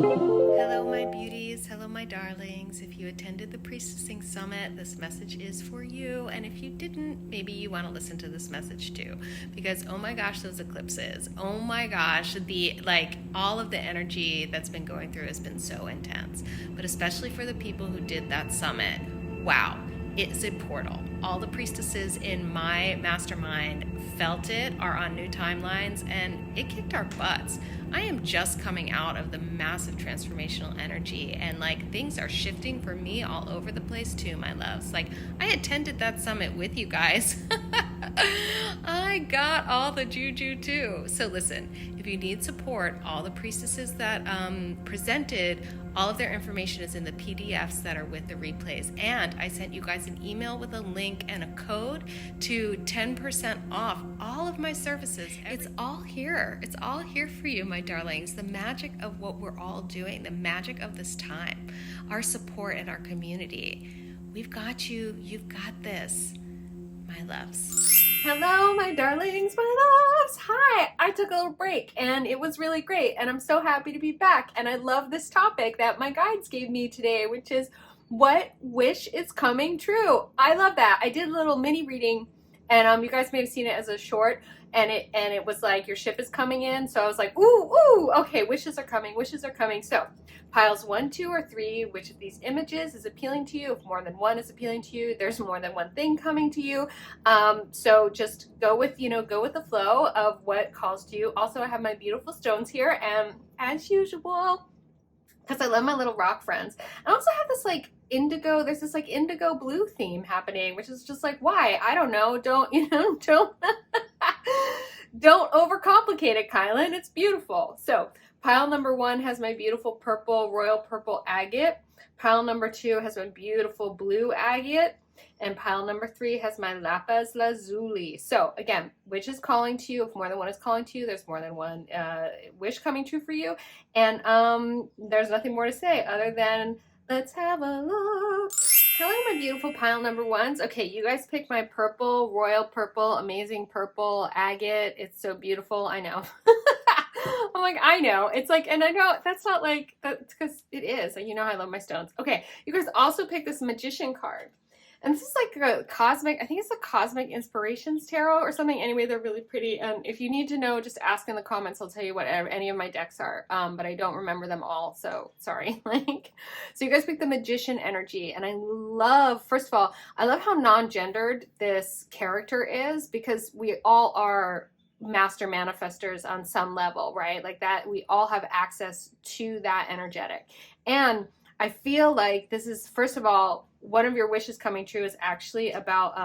Hello, my beauties. Hello, my darlings. If you attended the Priestessing Summit, this message is for you. And if you didn't, maybe you want to listen to this message too. Because, oh my gosh, those eclipses. Oh my gosh, all of the energy that's been going through has been so intense. But especially for the people who did that summit, wow, it's a portal. All the priestesses in my mastermind felt it, are on new timelines, and it kicked our butts. I am just coming out of the massive transformational energy, and things are shifting for me all over the place too, my loves. I attended that summit with you guys. I got all the juju too. So listen, if you need support, all the priestesses that presented, all of their information is in the PDFs that are with the replays. And I sent you guys an email with a link and a code to 10% off all of my services. It's all here. It's all here for you, my darlings. The magic of what we're all doing, the magic of this time, our support and our community. We've got you. You've got this, my loves. Hello, my darlings, my loves. Hi, I took a little break and it was really great and I'm so happy to be back. And I love this topic that my guides gave me today, which is what wish is coming true. I love that. I did a little mini reading and you guys may have seen it as a short, and it was like your ship is coming in. So I was like, ooh, okay, wishes are coming, wishes are coming. So piles 1, 2, or 3, which of these images is appealing to you? If more than one is appealing to you, there's more than one thing coming to you. So just go with the flow of what calls to you. Also, I have my beautiful stones here, and as usual, because I love my little rock friends, I also have this indigo, there's this indigo blue theme happening, which is just why? I don't know. Don't don't overcomplicate it, Kylan. It's beautiful. So pile number 1 has my beautiful purple, royal purple agate. Pile number 2 has my beautiful blue agate. And pile number 3 has my Lapis Lazuli. So again, which is calling to you? If more than one is calling to you, there's more than one wish coming true for you. And there's nothing more to say other than let's have a look. Hello, my beautiful pile number 1s. Okay, you guys picked my purple, royal purple, amazing purple agate. It's so beautiful. I know. I'm like, I know. It's and I know that's not that's because it is. You know how I love my stones. Okay, you guys also picked this magician card. And this is a cosmic, I think it's a Cosmic Inspirations Tarot or something. Anyway, they're really pretty. And if you need to know, just ask in the comments. I'll tell you what any of my decks are. But I don't remember them all, so sorry. So you guys picked the Magician energy. And I love, first of all, I love how non-gendered this character is, because we all are master manifestors on some level, right? That we all have access to that energetic. And I feel like this is, first of all, one of your wishes coming true is actually about,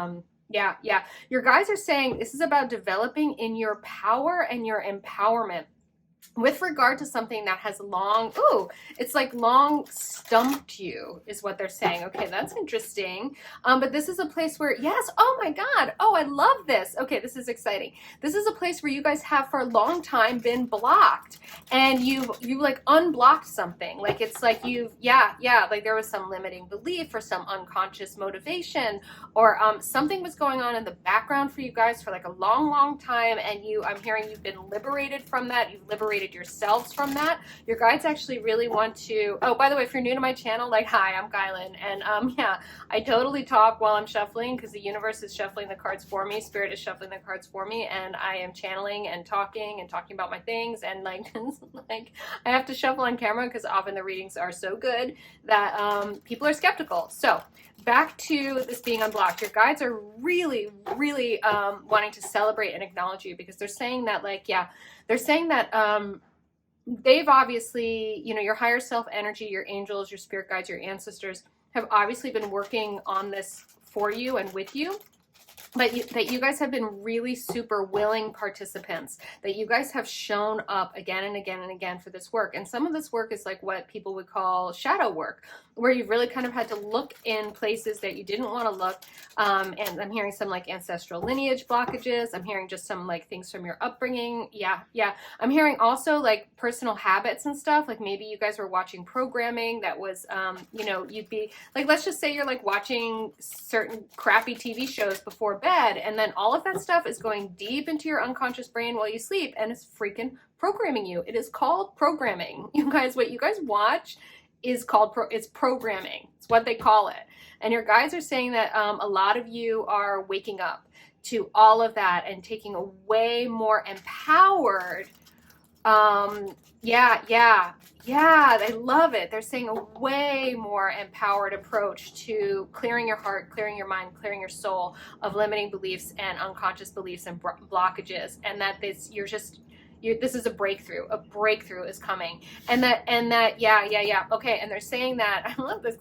your guides are saying this is about developing in your power and your empowerment with regard to something that has long stumped you, is what they're saying. Okay, that's interesting. But this is a place where, yes, oh my God, oh, I love this. Okay, this is exciting. This is a place where you guys have for a long time been blocked, and you unblocked something. There was some limiting belief or some unconscious motivation, or something was going on in the background for you guys for a long time, and I'm hearing you've been liberated from that. You've liberated yourselves from that. Your guides actually really want to, oh, by the way, if you're new to my channel, hi, I'm Kylan, and I totally talk while I'm shuffling, because the universe is shuffling the cards for me, spirit is shuffling the cards for me, and I am channeling and talking about my things, and I have to shuffle on camera because often the readings are so good that people are skeptical. So back to this being unblocked. Your guides are really wanting to celebrate and acknowledge you, because they're saying that they've obviously, your higher self energy, your angels, your spirit guides, your ancestors have obviously been working on this for you and with you. But that you guys have been really super willing participants, that you guys have shown up again and again and again for this work. And some of this work is what people would call shadow work, where you've really kind of had to look in places that you didn't want to look. And I'm hearing some ancestral lineage blockages. I'm hearing just some things from your upbringing. Yeah. I'm hearing also personal habits and stuff. Maybe you guys were watching programming that was, you'd be let's just say you're watching certain crappy TV shows before bed. And then all of that stuff is going deep into your unconscious brain while you sleep, and it's freaking programming you. It is called programming. You guys, what you guys watch is called it's programming. It's what they call it. And your guides are saying that a lot of you are waking up to all of that and taking a way more empowered, they love it. They're saying a way more empowered approach to clearing your heart, clearing your mind, clearing your soul of limiting beliefs and unconscious beliefs and blockages, and that this is a breakthrough. A breakthrough is coming, and that okay. And they're saying that I love this.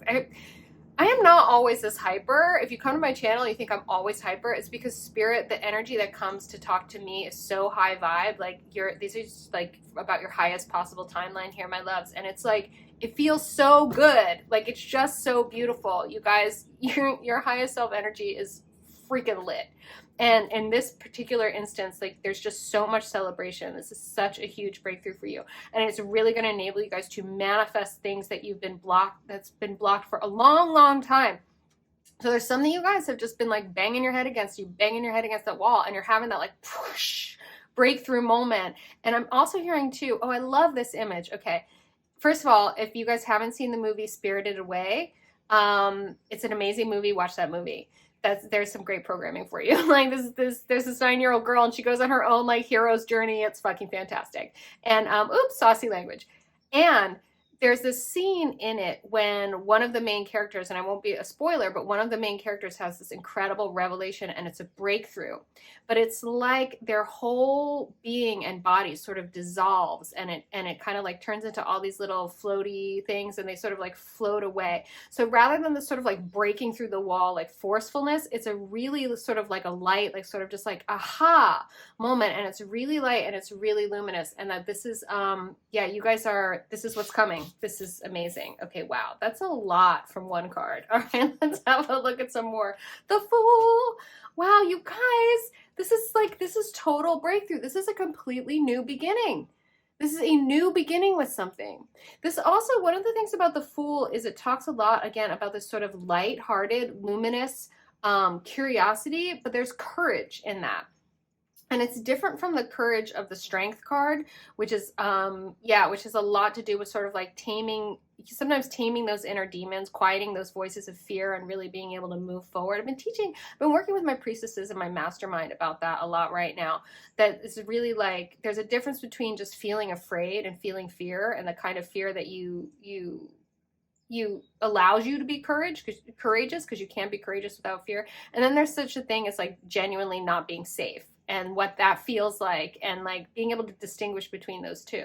I am not always this hyper. If you come to my channel and you think I'm always hyper, it's because spirit, the energy that comes to talk to me is so high vibe. Like these are just like about your highest possible timeline here, my loves. And it's like, it feels so good. Like it's just so beautiful. You guys, your highest self energy is freaking lit. And in this particular instance, like there's just so much celebration. This is such a huge breakthrough for you. And it's really going to enable you guys to manifest things that that's been blocked for a long, long time. So there's something you guys have just been like banging your head against that wall, and you're having that like push breakthrough moment. And I'm also hearing too, oh, I love this image. Okay. First of all, if you guys haven't seen the movie Spirited Away, it's an amazing movie. Watch that movie. There's some great programming for you. Like there's this 9-year-old girl, and she goes on her own like hero's journey. It's fucking fantastic. And oops, saucy language. And there's this scene in it when one of the main characters, and I won't be a spoiler, but one of the main characters has this incredible revelation, and it's a breakthrough. But it's like their whole being and body sort of dissolves, and it kind of like turns into all these little floaty things, and they sort of like float away. So rather than the sort of like breaking through the wall, like forcefulness, it's a really sort of like a light, like sort of just like aha moment, and it's really light and it's really luminous. And that this is you guys are, this is what's coming. This is amazing. Okay, wow, that's a lot from one card. All right, let's have a look at some more. The Fool. Wow, you guys, this is total breakthrough. This is a completely new beginning. This is a new beginning with something. This also, one of the things about the Fool is it talks a lot, again, about this sort of light-hearted, luminous curiosity, but there's courage in that. And it's different from the courage of the Strength card, which is which has a lot to do with sort of like sometimes taming those inner demons, quieting those voices of fear, and really being able to move forward. I've been working with my priestesses and my mastermind about that a lot right now. That is really like, there's a difference between just feeling afraid and feeling fear, and the kind of fear that you allows you to be courageous because you can't be courageous without fear. And then there's such a thing as like genuinely not being safe, and what that feels like, and like being able to distinguish between those two.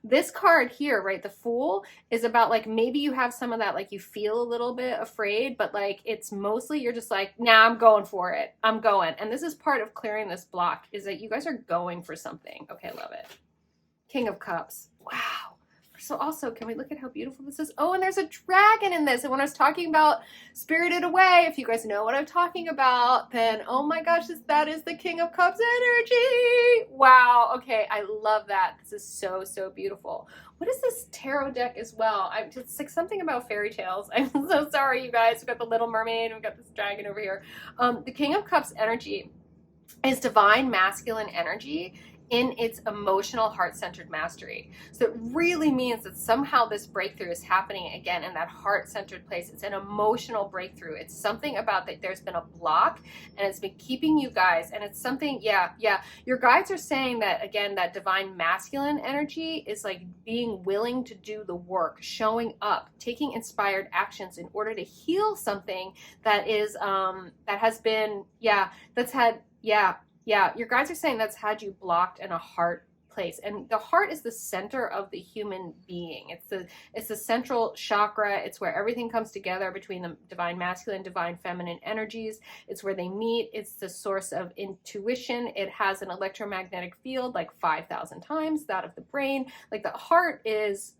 This card here, right, the Fool, is about like maybe you have some of that, like you feel a little bit afraid, but like it's mostly you're just like, nah, I'm going for it. I'm going. And this is part of clearing this block, is that you guys are going for something. Okay, I love it. King of Cups. Wow. So also, can we look at how beautiful this is? Oh, and there's a dragon in this. And when I was talking about Spirited Away, if you guys know what I'm talking about, then oh my gosh, that is the King of Cups energy. Wow. Okay, I love that. This is so, so beautiful. What is this tarot deck as well? It's like something about fairy tales. I'm so sorry, you guys. We've got the Little Mermaid. We've got this dragon over here. The King of Cups energy is divine masculine energy in its emotional heart-centered mastery. So it really means that somehow this breakthrough is happening again in that heart-centered place. It's an emotional breakthrough. It's something about that there's been a block, and it's been keeping you guys, and it's something, your guides are saying that, again, that divine masculine energy is like being willing to do the work, showing up, taking inspired actions in order to heal something that is, that has been, your guides are saying that's had you blocked in a heart place. And the heart is the center of the human being. It's the central chakra. It's where everything comes together between the divine masculine, divine feminine energies. It's where they meet. It's the source of intuition. It has an electromagnetic field like 5,000 times that of the brain. Like the heart is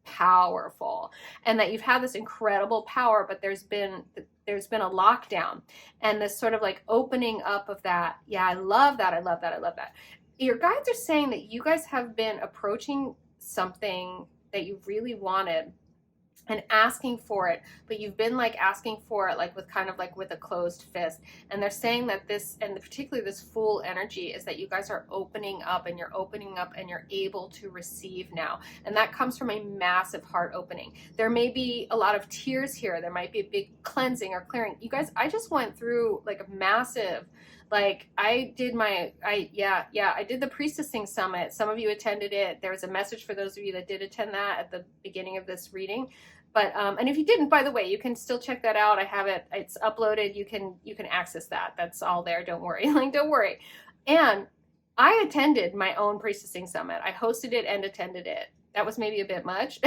powerful, and that you've had this incredible power, but there's been a lockdown, and this sort of like opening up of that. Yeah, I love that. I love that. I love that. Your guides are saying that you guys have been approaching something that you really wanted and asking for it, but you've been like asking for it like with kind of like with a closed fist. And they're saying that this, and particularly this Fool energy, is that you guys are opening up, and you're opening up and you're able to receive now. And that comes from a massive heart opening. There may be a lot of tears here. There might be a big cleansing or clearing. You guys, I just went through like a massive, like I did the Priestessing Summit. Some of you attended it. There was a message for those of you that did attend that at the beginning of this reading. But and if you didn't, by the way, you can still check that out. I have it. It's uploaded. You can access that. That's all there. Don't worry. Like, don't worry. And I attended my own Priestessing Summit. I hosted it and attended it. That was maybe a bit much.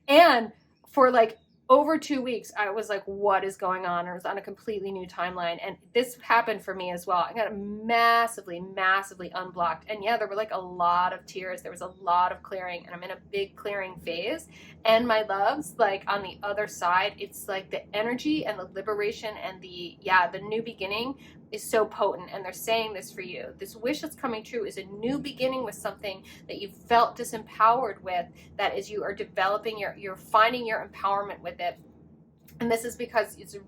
And for like over 2 weeks, I was like, what is going on? I was on a completely new timeline. And this happened for me as well. I got massively, massively unblocked. And yeah, there were like a lot of tears. There was a lot of clearing, and I'm in a big clearing phase. And my loves, like on the other side, it's like the energy and the liberation and the new beginning is so potent. And they're saying this for you. This wish that's coming true is a new beginning with something that you felt disempowered with. That is, you are developing you're finding your empowerment with it. And this is because you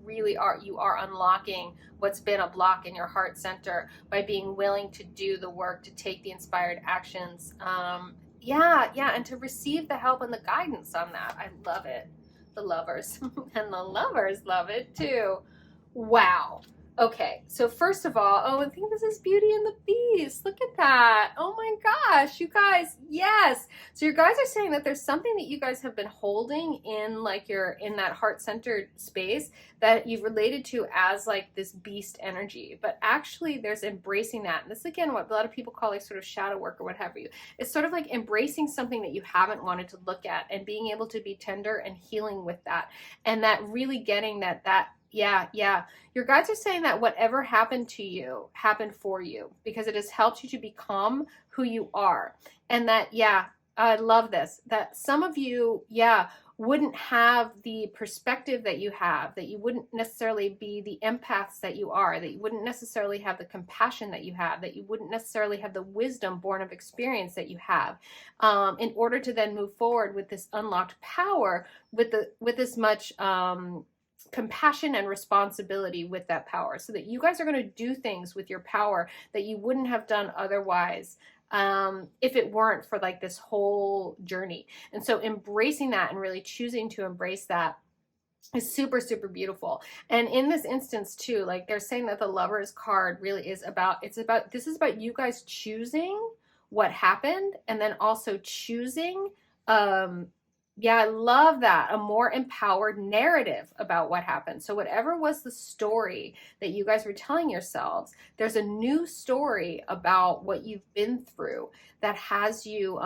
are unlocking what's been a block in your heart center by being willing to do the work, to take the inspired actions. And to receive the help and the guidance on that. I love it. The lovers and the lovers love it too. Wow. Okay, so first of all, I think this is Beauty and the Beast. Look at that. Oh my gosh, you guys, yes. So you guys are saying that there's something that you guys have been holding in like in that heart-centered space that you've related to as like this beast energy. But actually there's embracing that. And this again, what a lot of people call like sort of shadow work or what have you. It's sort of like embracing something that you haven't wanted to look at and being able to be tender and healing with that. And that really getting that your guides are saying that whatever happened to you happened for you because it has helped you to become who you are. And that, I love this, that some of you, wouldn't have the perspective that you have, that you wouldn't necessarily be the empaths that you are, that you wouldn't necessarily have the compassion that you have, that you wouldn't necessarily have the wisdom born of experience that you have, in order to then move forward with this unlocked power, with this much compassion and responsibility with that power, so that you guys are going to do things with your power that you wouldn't have done otherwise if it weren't for like this whole journey. And so embracing that and really choosing to embrace that is super, super beautiful. And in this instance too, like they're saying that the Lovers card really is about you guys choosing what happened, and then also choosing I love that. A more empowered narrative about what happened. So whatever was the story that you guys were telling yourselves, there's a new story about what you've been through that has you,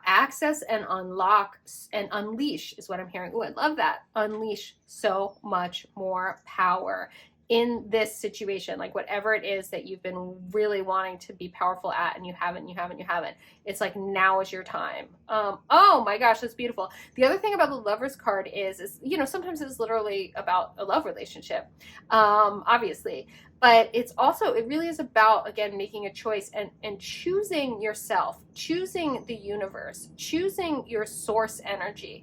access and unlock and unleash is what I'm hearing. Oh, I love that. Unleash so much more power in this situation, like whatever it is that you've been really wanting to be powerful at and you haven't. It's like now is your time. Oh my gosh, that's beautiful. The other thing about the Lovers card is sometimes it's literally about a love relationship, obviously. But it really is about, again, making a choice and choosing yourself, choosing the universe, choosing your source energy,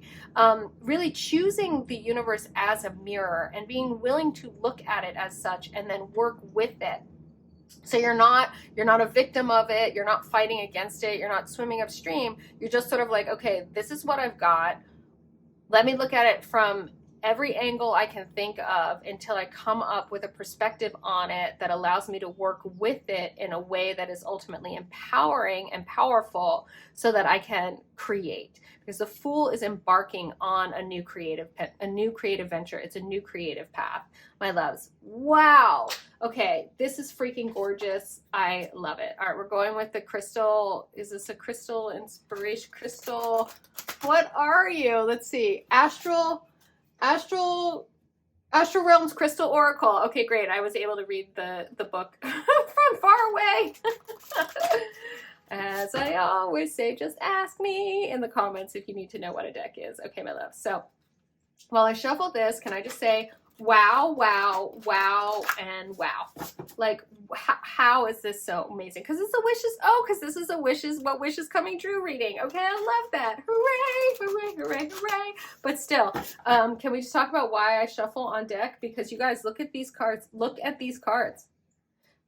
really choosing the universe as a mirror and being willing to look at it as such and then work with it. So you're not a victim of it. You're not fighting against it. You're not swimming upstream. You're just sort of like, okay, this is what I've got. Let me look at it from every angle I can think of until I come up with a perspective on it that allows me to work with it in a way that is ultimately empowering and powerful so that I can create. Because the Fool is embarking on a new creative venture. It's a new creative path, my loves. Wow. Okay, this is freaking gorgeous. I love it. All right, we're going with the crystal. Is this a crystal inspiration? Crystal, what are you? Let's see. Astral Realms Crystal Oracle. Okay, great. I was able to read the book from far away. As I always say, just ask me in the comments if you need to know what a deck is. Okay, my love. So while I shuffle this, can I just say wow, wow, wow, and wow. Like, how is this so amazing? Because it's a wishes. Oh, because this is a wishes. What wish is coming true reading? Okay, I love that. Hooray! Hooray! Hooray! Hooray! But still, can we just talk about why I shuffle on deck? Because you guys, look at these cards. Look at these cards.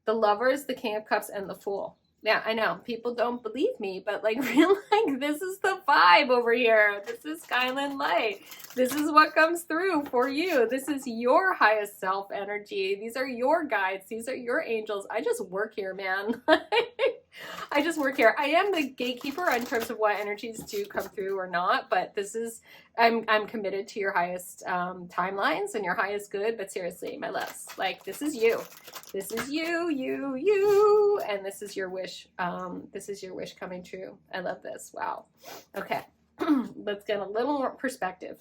The Lovers, the King of Cups, and the Fool. Yeah, I know people don't believe me, but like, real, like, this is the vibe over here. This is kylinlight. This is what comes through for you. This is your highest self energy. These are your guides. These are your angels. I just work here, man. I just work here. I am the gatekeeper in terms of what energies do come through or not, but this is, I'm committed to your highest timelines and your highest good. But seriously, my loves, like, this is you. This is you, and this is your wish. This is your wish coming true. I love this. Wow. Okay. Let's get a little more perspective.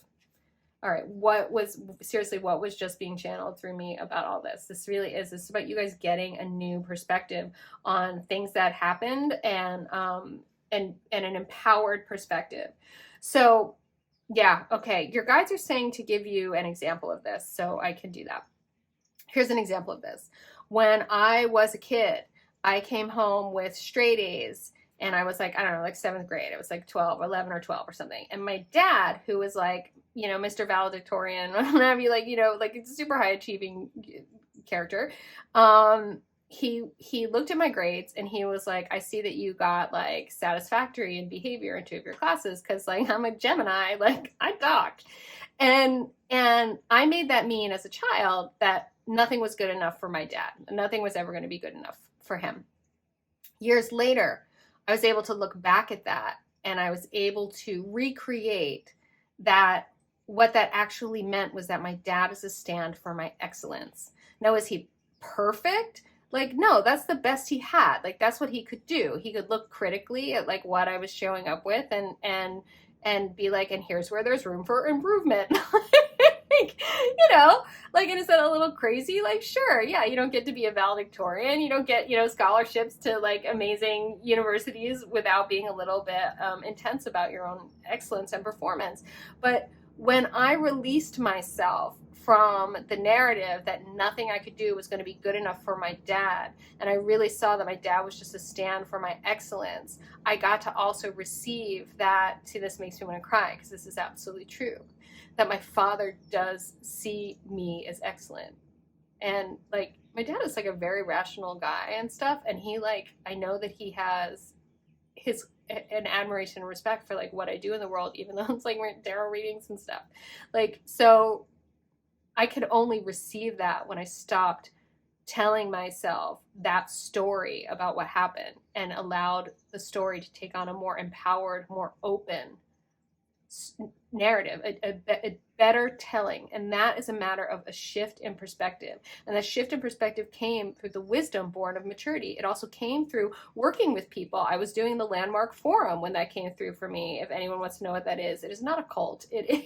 All right. What was just being channeled through me about all this? This really is. This is about you guys getting a new perspective on things that happened, and an empowered perspective. So yeah. Okay. Your guides are saying to give you an example of this, so I can do that. Here's an example of this. When I was a kid, I came home with straight A's, and I was like, I don't know, like 7th grade. It was like 12 or 11 or 12 or something. And my dad, who was like, you know, Mr. Valedictorian, whatever you like, you know, like a super high achieving character. He looked at my grades and he was like, I see that you got like satisfactory in behavior in 2 of your classes, because like I'm a Gemini, like I talk. And I made that mean as a child that nothing was good enough for my dad. Nothing was ever going to be good enough for him. Years later, I was able to look back at that, and I was able to recreate that. What that actually meant was that my dad is a stand for my excellence. Now, is he perfect? Like, no, that's the best he had. Like, that's what he could do. He could look critically at like what I was showing up with, and be like, and here's where there's room for improvement. Like, you know, like, and is that a little crazy? Like, sure, yeah, you don't get to be a valedictorian. You don't get, you know, scholarships to like amazing universities without being a little bit intense about your own excellence and performance. But when I released myself from the narrative that nothing I could do was going to be good enough for my dad, and I really saw that my dad was just a stand for my excellence, I got to also receive that. See, this makes me want to cry, because this is absolutely true, that my father does see me as excellent. And like, my dad is like a very rational guy and stuff, and he, like, I know that he has an admiration and respect for like what I do in the world, even though it's like tarot readings and stuff. Like, so I could only receive that when I stopped telling myself that story about what happened, and allowed the story to take on a more empowered, more open narrative, a better telling. And that is a matter of a shift in perspective. And that shift in perspective came through the wisdom born of maturity. It also came through working with people. I was doing the Landmark Forum when that came through for me. If anyone wants to know what that is, it is not a cult. It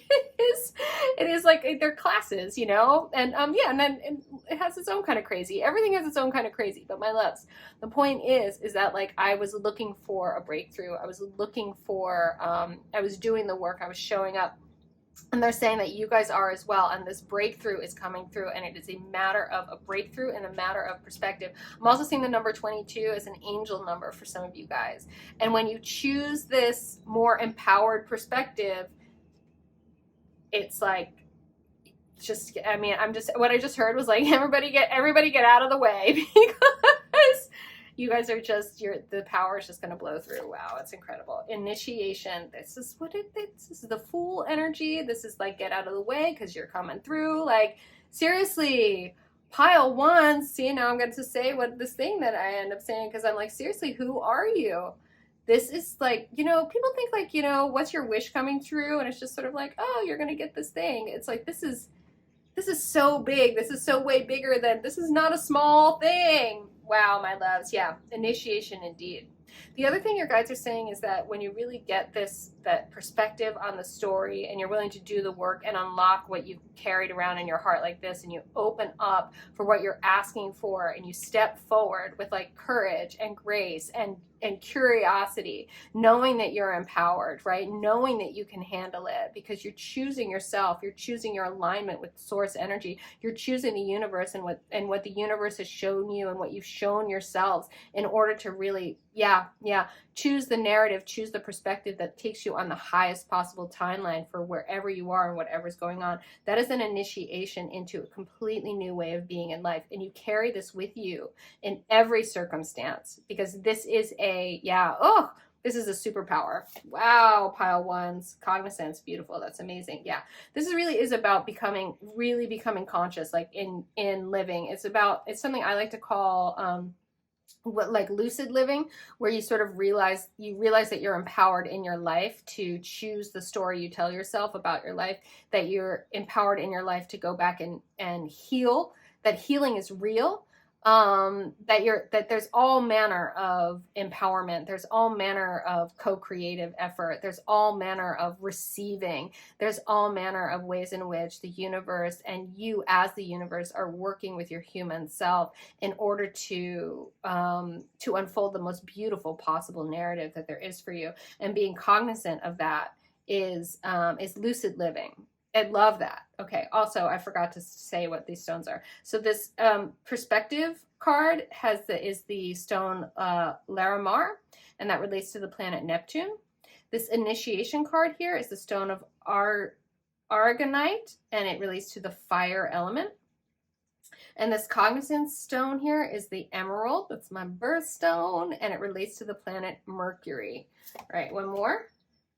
is like, they're classes, you know? And yeah, and then it has its own kind of crazy. Everything has its own kind of crazy. But my loves, the point is that like, I was looking for a breakthrough. I was looking for, I was doing the work. I was showing up. And they're saying that you guys are as well. And this breakthrough is coming through. And it is a matter of a breakthrough and a matter of perspective. I'm also seeing the number 22 as an angel number for some of you guys. And when you choose this more empowered perspective, it's like, just, I mean, what I just heard was like, everybody get out of the way, because you guys are just, the power is just going to blow through. Wow, it's incredible. Initiation. This is this is the Fool energy. This is like, get out of the way because you're coming through. Like, seriously, pile 1. See, now I'm going to say what this thing that I end up saying, because I'm like, seriously, who are you? This is like, you know, people think like, you know, what's your wish coming through? And it's just sort of like, oh, you're going to get this thing. It's like, this is so big. This is so way bigger than, this is not a small thing. Wow, my loves. Yeah, initiation indeed. The other thing your guides are saying is that when you really get that perspective on the story, and you're willing to do the work and unlock what you've carried around in your heart like this, and you open up for what you're asking for, and you step forward with like courage and grace and curiosity, knowing that you're empowered, right? Knowing that you can handle it because you're choosing yourself, you're choosing your alignment with source energy, you're choosing the universe and what the universe has shown you and what you've shown yourselves in order to really, choose the narrative, choose the perspective that takes you on the highest possible timeline for wherever you are and whatever's going on. That is an initiation into a completely new way of being in life. And you carry this with you in every circumstance because this is this is a superpower. Wow, pile ones, cognizance, beautiful. That's amazing. Yeah, this really is about really becoming conscious, like in living. It's something I like to call like lucid living, where you sort of realize that you're empowered in your life to choose the story you tell yourself about your life, that you're empowered in your life to go back and heal, that healing is real, that there's all manner of empowerment, there's all manner of co-creative effort, there's all manner of receiving, there's all manner of ways in which the universe and you as the universe are working with your human self in order to unfold the most beautiful possible narrative that there is for you. And being cognizant of that is lucid living. I love that. Okay. Also, I forgot to say what these stones are. So this perspective card is the stone Larimar, and that relates to the planet Neptune. This initiation card here is the stone of Aragonite, and it relates to the fire element. And this cognizance stone here is the emerald. That's my birthstone, and it relates to the planet Mercury. All right, one more.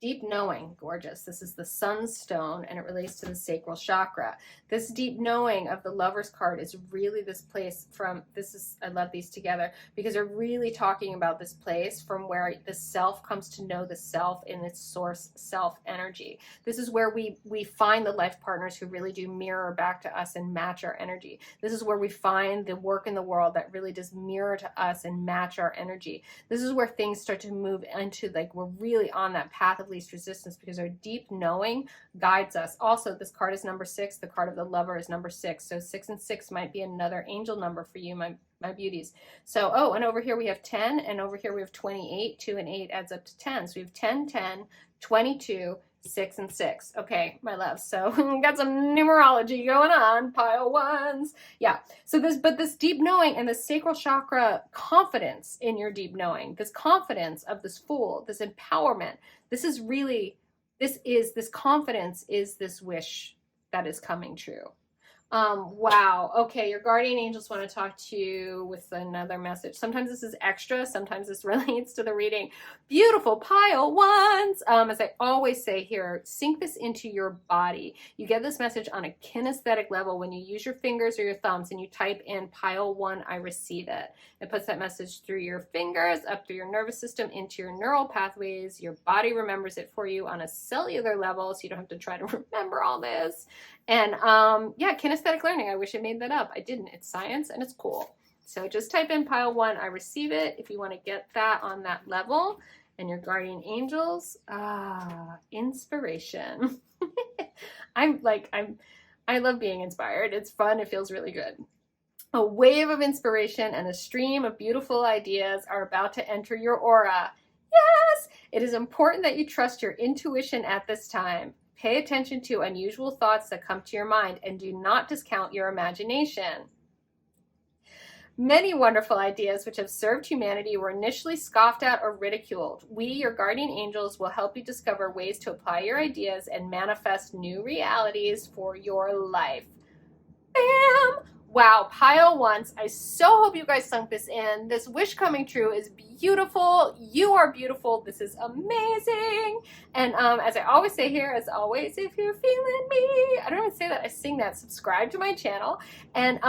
Deep knowing, gorgeous. This is the sunstone, and it relates to the sacral chakra. This deep knowing of the Lover's card is really this place I love these together because they're really talking about this place from where the self comes to know the self in its source self energy. This is where we find the life partners who really do mirror back to us and match our energy. This is where we find the work in the world that really does mirror to us and match our energy. This is where things start to move into, like, we're really on that path of least resistance because our deep knowing guides us. Also, this card is number 6. The card of the Lover is number 6. So 6 and 6 might be another angel number for you, my beauties. So, and over here we have 10, and over here we have 28. 2 and 8 adds up to 10. So we have 10, 10, 22, 6 and 6. Okay, my love. So we got some numerology going on, pile ones. Yeah. So this deep knowing and the sacral chakra confidence in your deep knowing, this confidence of this Fool, this empowerment, this confidence is this wish that is coming true. Wow. Okay. Your guardian angels want to talk to you with another message. Sometimes this is extra. Sometimes this relates to the reading. Beautiful pile ones. As I always say here, sink this into your body. You get this message on a kinesthetic level when you use your fingers or your thumbs and you type in pile 1, I receive it. It puts that message through your fingers, up through your nervous system, into your neural pathways. Your body remembers it for you on a cellular level, so you don't have to try to remember all this. And yeah, kinesthetic learning. I wish I made that up. I didn't. It's science and it's cool. So just type in pile 1, I receive it, if you want to get that on that level. And your guardian angels, inspiration. I love being inspired. It's fun. It feels really good. A wave of inspiration and a stream of beautiful ideas are about to enter your aura. Yes! It is important that you trust your intuition at this time. Pay attention to unusual thoughts that come to your mind and do not discount your imagination. Many wonderful ideas which have served humanity were initially scoffed at or ridiculed. We, your guardian angels, will help you discover ways to apply your ideas and manifest new realities for your life. Bam! Wow, pile ones. I so hope you guys sunk this in. This wish coming true is beautiful. You are beautiful. This is amazing. And as I always say here, as always, if you're feeling me, I don't even say that, I sing that. Subscribe to my channel. And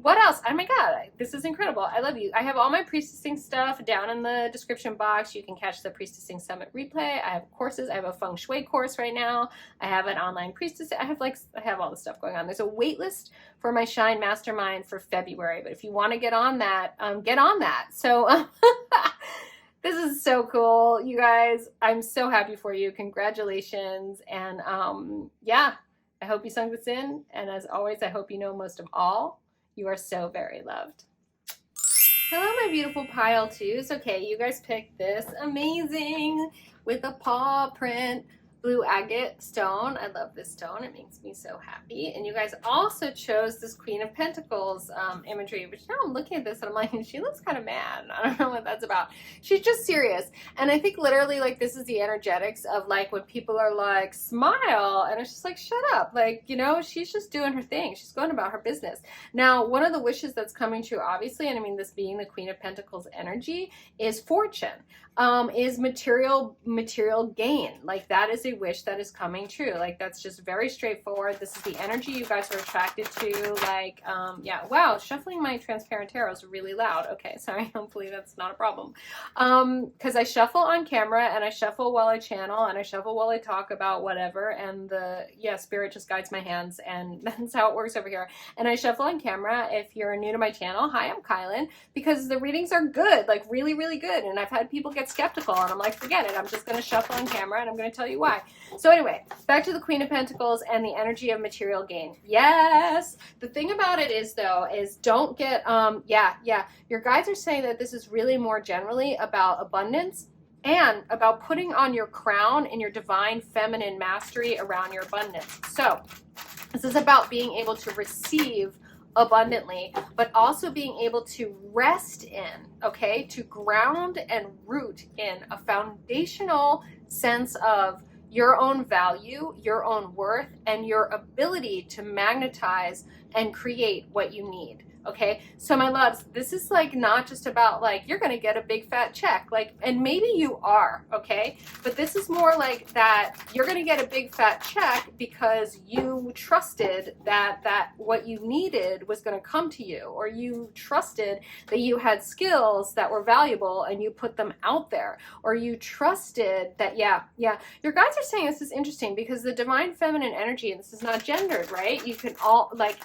what else? Oh my God, this is incredible. I love you. I have all my priestessing stuff down in the description box. You can catch the Priestessing Summit replay. I have courses. I have a feng shui course right now. I have an online priestess. I have all the stuff going on. There's a wait list for my Shine Mastermind for February. But if you want to get on that, get on that. So This is so cool, you guys. I'm so happy for you. Congratulations. And yeah, I hope you sung this in. And as always, I hope you know most of all, you are so very loved. Hello, my beautiful pile twos. Okay, you guys picked this amazing with a paw print blue agate stone. I love this stone. It makes me so happy. And you guys also chose this Queen of Pentacles imagery, which now I'm looking at this and I'm like, she looks kind of mad. I don't know what that's about. She's just serious. And I think literally like this is the energetics of like when people are like, smile. And it's just like, shut up. Like, you know, she's just doing her thing. She's going about her business. Now, one of the wishes that's coming true, obviously, and I mean this being the Queen of Pentacles energy, is fortune, is material gain. Like that is a wish that is coming true. Like that's just very straightforward. This is the energy you guys are attracted to. Like, yeah, wow, shuffling my transparent tarot is really loud. Okay, sorry, hopefully that's not a problem. Because I shuffle on camera and I shuffle while I channel and I shuffle while I talk about whatever, and spirit just guides my hands, and that's how it works over here. And I shuffle on camera. If you're new to my channel, hi, I'm Kylan, because the readings are good, like really, really good. And I've had people get skeptical and I'm like, forget it. I'm just going to shuffle on camera and I'm going to tell you why. So anyway, back to the Queen of Pentacles and the energy of material gain. Yes. The thing about it is though, is don't get, your guides are saying that this is really more generally about abundance and about putting on your crown and your divine feminine mastery around your abundance. So this is about being able to receive abundantly, but also being able to rest in, okay, to ground and root in a foundational sense of your own value, your own worth, and your ability to magnetize and create what you need. Okay, so my loves, this is like not just about like you're gonna get a big fat check, like, and maybe you are, okay, but this is more like that you're gonna get a big fat check because you trusted that what you needed was gonna come to you, or you trusted that you had skills that were valuable and you put them out there, or you trusted that, yeah, your guides are saying this is interesting because the divine feminine energy, and this is not gendered, right? You can all like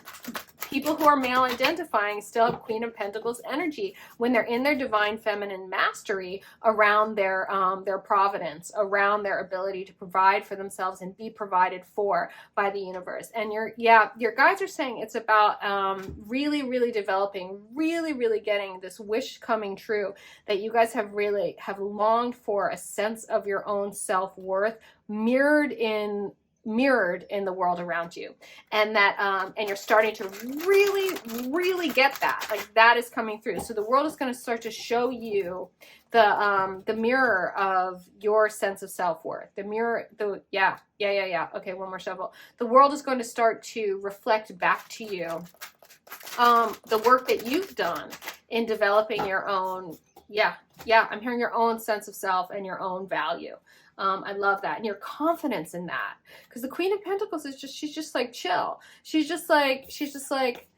people who are male identifying still have Queen of Pentacles energy when they're in their divine feminine mastery around their providence, around their ability to provide for themselves and be provided for by the universe. And your guides are saying it's about really, really developing, really, really getting this wish coming true that you guys have longed for, a sense of your own self-worth mirrored in the world around you, and that and you're starting to really get that, like that is coming through. So the world is going to start to show you the mirror of your sense of self-worth, the mirror, okay, one more shuffle. The world is going to start to reflect back to you the work that you've done in developing your own, I'm hearing your own sense of self and your own value. I love that. And your confidence in that. Because the Queen of Pentacles is she's just like chill. She's just like,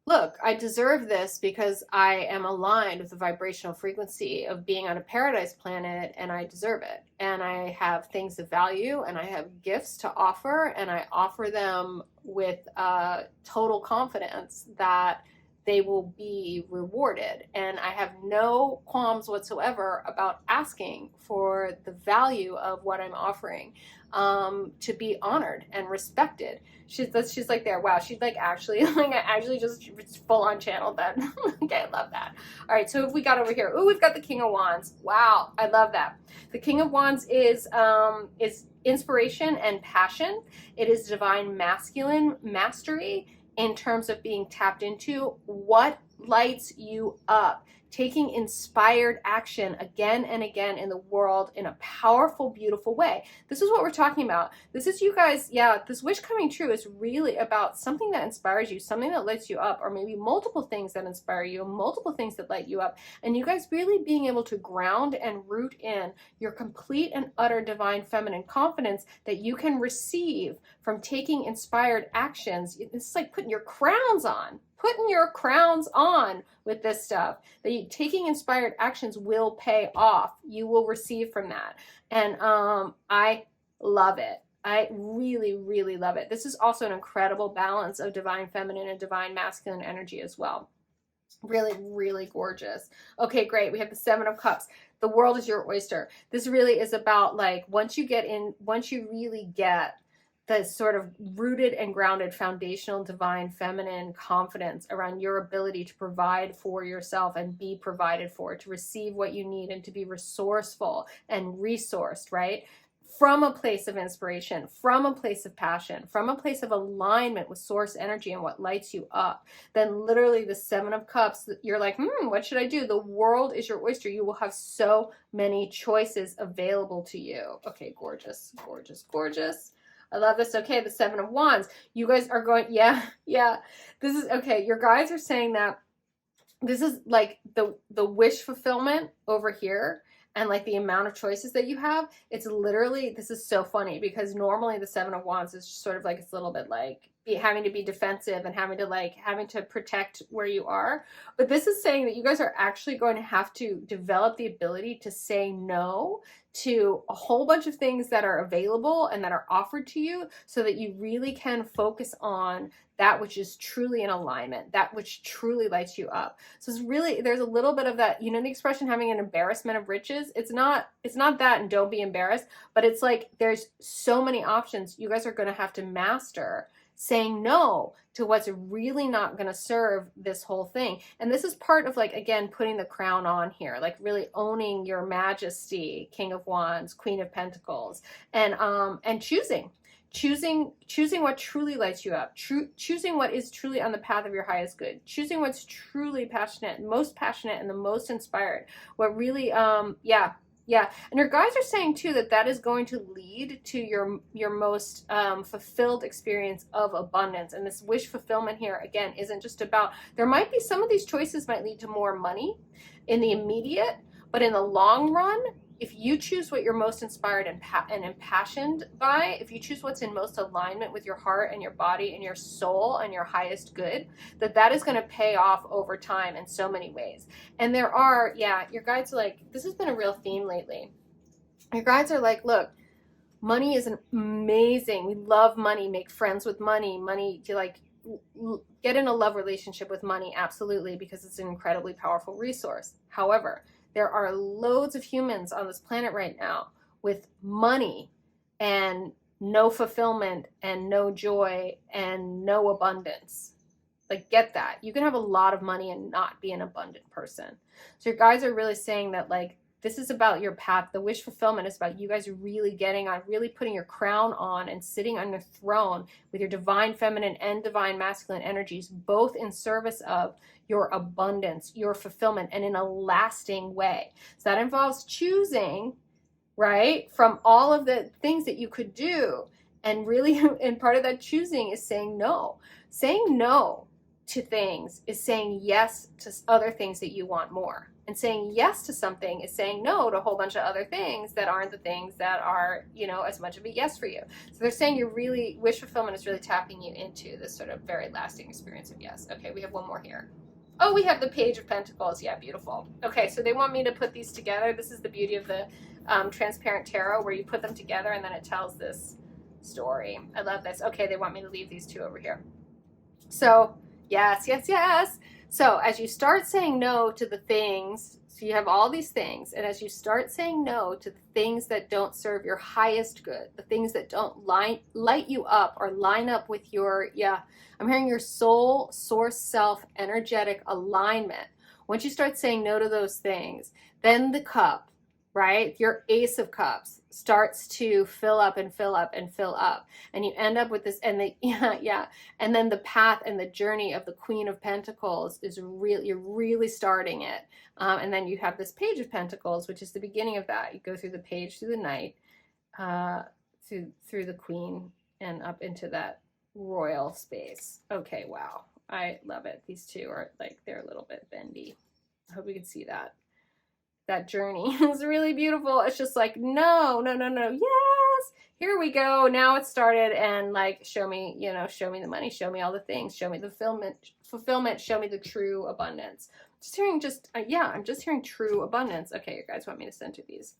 look, I deserve this because I am aligned with the vibrational frequency of being on a paradise planet, and I deserve it. And I have things of value, and I have gifts to offer, and I offer them with total confidence that they will be rewarded. And I have no qualms whatsoever about asking for the value of what I'm offering to be honored and respected. She's like there. Wow, she's like actually just full on channeled that. Okay, I love that. All right, so if we got over here, we've got the King of Wands. Wow, I love that. The King of Wands is inspiration and passion. It is divine masculine mastery in terms of being tapped into what lights you up, taking inspired action again and again in the world in a powerful, beautiful way. This is what we're talking about. This is you guys, this wish coming true is really about something that inspires you, something that lights you up, or maybe multiple things that inspire you, multiple things that light you up. And you guys really being able to ground and root in your complete and utter divine feminine confidence that you can receive from taking inspired actions. It's like putting your crowns on. Putting your crowns on with this stuff, that taking inspired actions will pay off. You will receive from that. And I love it. I really, really love it. This is also an incredible balance of divine feminine and divine masculine energy as well. Really, really gorgeous. Okay, great. We have the Seven of Cups. the world is your oyster. This really is about like, once you really get the sort of rooted and grounded foundational divine feminine confidence around your ability to provide for yourself and be provided for, to receive what you need and to be resourceful and resourced, right? From a place of inspiration, from a place of passion, from a place of alignment with source energy and what lights you up, then literally the Seven of Cups, you're like, what should I do? The world is your oyster. You will have so many choices available to you. Okay, gorgeous, gorgeous, gorgeous. I love this. Okay, the Seven of Wands. You guys are going, yeah. This is, okay, your guides are saying that this is like the wish fulfillment over here, and like the amount of choices that you have. It's literally, this is so funny because normally the Seven of Wands is just sort of like, it's a little bit like having to be defensive and having to protect where you are. But this is saying that you guys are actually going to have to develop the ability to say no to a whole bunch of things that are available and that are offered to you, so that you really can focus on that which is truly in alignment, that which truly lights you up. So it's really, there's a little bit of that, you know, the expression having an embarrassment of riches. It's not that, and don't be embarrassed, but it's like, there's so many options. You guys are going to have to master saying no to what's really not going to serve this whole thing. And this is part of, like, again, putting the crown on here, like really owning your majesty, King of Wands, Queen of Pentacles, and choosing what truly lights you up, choosing what is truly on the path of your highest good, choosing what's truly passionate, most passionate, and the most inspired, what really, yeah. And your guides are saying too that is going to lead to your most fulfilled experience of abundance. And this wish fulfillment here, again, isn't just about, there might be some of these choices might lead to more money in the immediate, but in the long run, if you choose what you're most inspired and impassioned by, if you choose what's in most alignment with your heart and your body and your soul and your highest good, that is going to pay off over time in so many ways. And there are, your guides are like, this has been a real theme lately. Your guides are like, look, money is amazing. We love money. Make friends with money. Money, to like get in a love relationship with money, absolutely, because it's an incredibly powerful resource. However, there are loads of humans on this planet right now with money and no fulfillment and no joy and no abundance. Like, get that. You can have a lot of money and not be an abundant person. So your guides are really saying that, like, this is about your path. The wish fulfillment is about you guys really getting on, really putting your crown on and sitting on your throne with your divine feminine and divine masculine energies, both in service of your abundance, your fulfillment, and in a lasting way. So that involves choosing, right, from all of the things that you could do. And really, and part of that choosing is saying no. Saying no to things is saying yes to other things that you want more. And saying yes to something is saying no to a whole bunch of other things that aren't the things that are, you know, as much of a yes for you. So they're saying wish fulfillment is really tapping you into this sort of very lasting experience of yes. Okay, we have one more here. Oh, we have the Page of Pentacles. Yeah, beautiful. Okay, so they want me to put these together. This is the beauty of the transparent tarot, where you put them together and then it tells this story. I love this. Okay, they want me to leave these two over here. So, yes. So as you start saying no to the things, so you have all these things, and as you start saying no to the things that don't serve your highest good, the things that don't light you up or line up with your, I'm hearing your soul, source, self, energetic alignment. Once you start saying no to those things, then the cup, right, your Ace of Cups, starts to fill up and fill up and fill up, and you end up with this, and and then the path and the journey of the Queen of Pentacles is you're really starting it, and then you have this Page of Pentacles, which is the beginning of that. You go through the Page, through the Knight, through the Queen, and up into that royal space. Okay, wow, I love it. These two are like, they're a little bit bendy. I hope you can see that. That journey is really beautiful. It's just like, no, yes, here we go. Now it's started, and like, show me the money, show me all the things, show me the fulfillment, show me the true abundance. I'm just hearing true abundance. Okay, you guys want me to center these.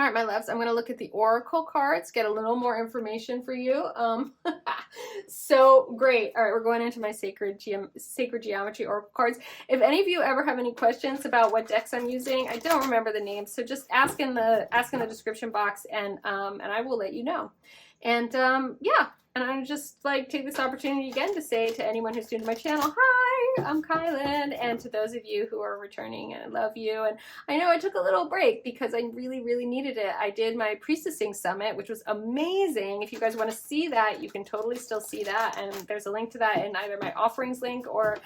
All right, my loves, I'm going to look at the oracle cards, get a little more information for you. So great. All right, we're going into my sacred geometry oracle cards. If any of you ever have any questions about what decks I'm using, I don't remember the names, so just ask in the description box, and I will let you know. And yeah, and I'm just like take this opportunity again to say to anyone who's new to my channel, hi, I'm Kylan, and to those of you who are returning, and I love you. And I know I took a little break because I really, really needed it. I did my Priestessing Summit, which was amazing. If you guys want to see that, you can totally still see that, and there's a link to that in either my offerings link or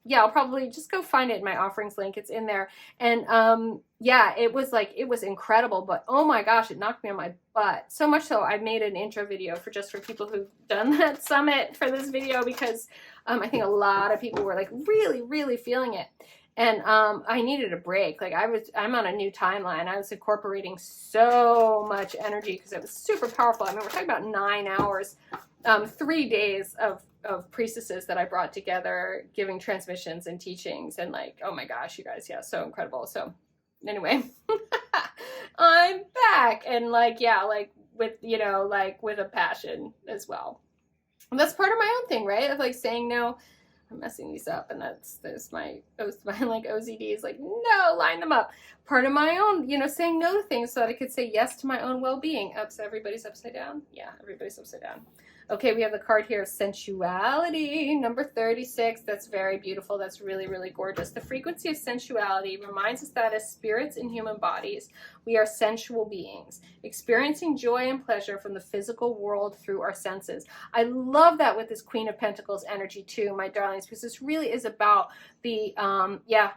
yeah, I'll probably just go find it in my offerings link. It's in there. And yeah, it was incredible, but oh my gosh, it knocked me on my butt. So much so I made an intro video for people who've done that summit for this video, because I think a lot of people were like really, really feeling it. And I needed a break. Like I'm on a new timeline. I was incorporating so much energy because it was super powerful. I mean, we're talking about 9 hours, 3 days of priestesses that I brought together, giving transmissions and teachings, and like, oh my gosh, you guys, yeah, so incredible. So anyway, I'm back, and like, yeah, like with, you know, like with a passion as well. And that's part of my own thing, right? Of like saying no. I'm messing these up, and there's my like OCD is like, no, line them up. Part of my own, you know, saying no to things so that I could say yes to my own well-being. Oops, everybody's upside down. Yeah, everybody's upside down. Okay, we have the card here of sensuality, number 36. That's very beautiful. That's really, really gorgeous. The frequency of sensuality reminds us that as spirits in human bodies, we are sensual beings, experiencing joy and pleasure from the physical world through our senses. I love that with this Queen of Pentacles energy too, my darlings, because this really is about the, yeah.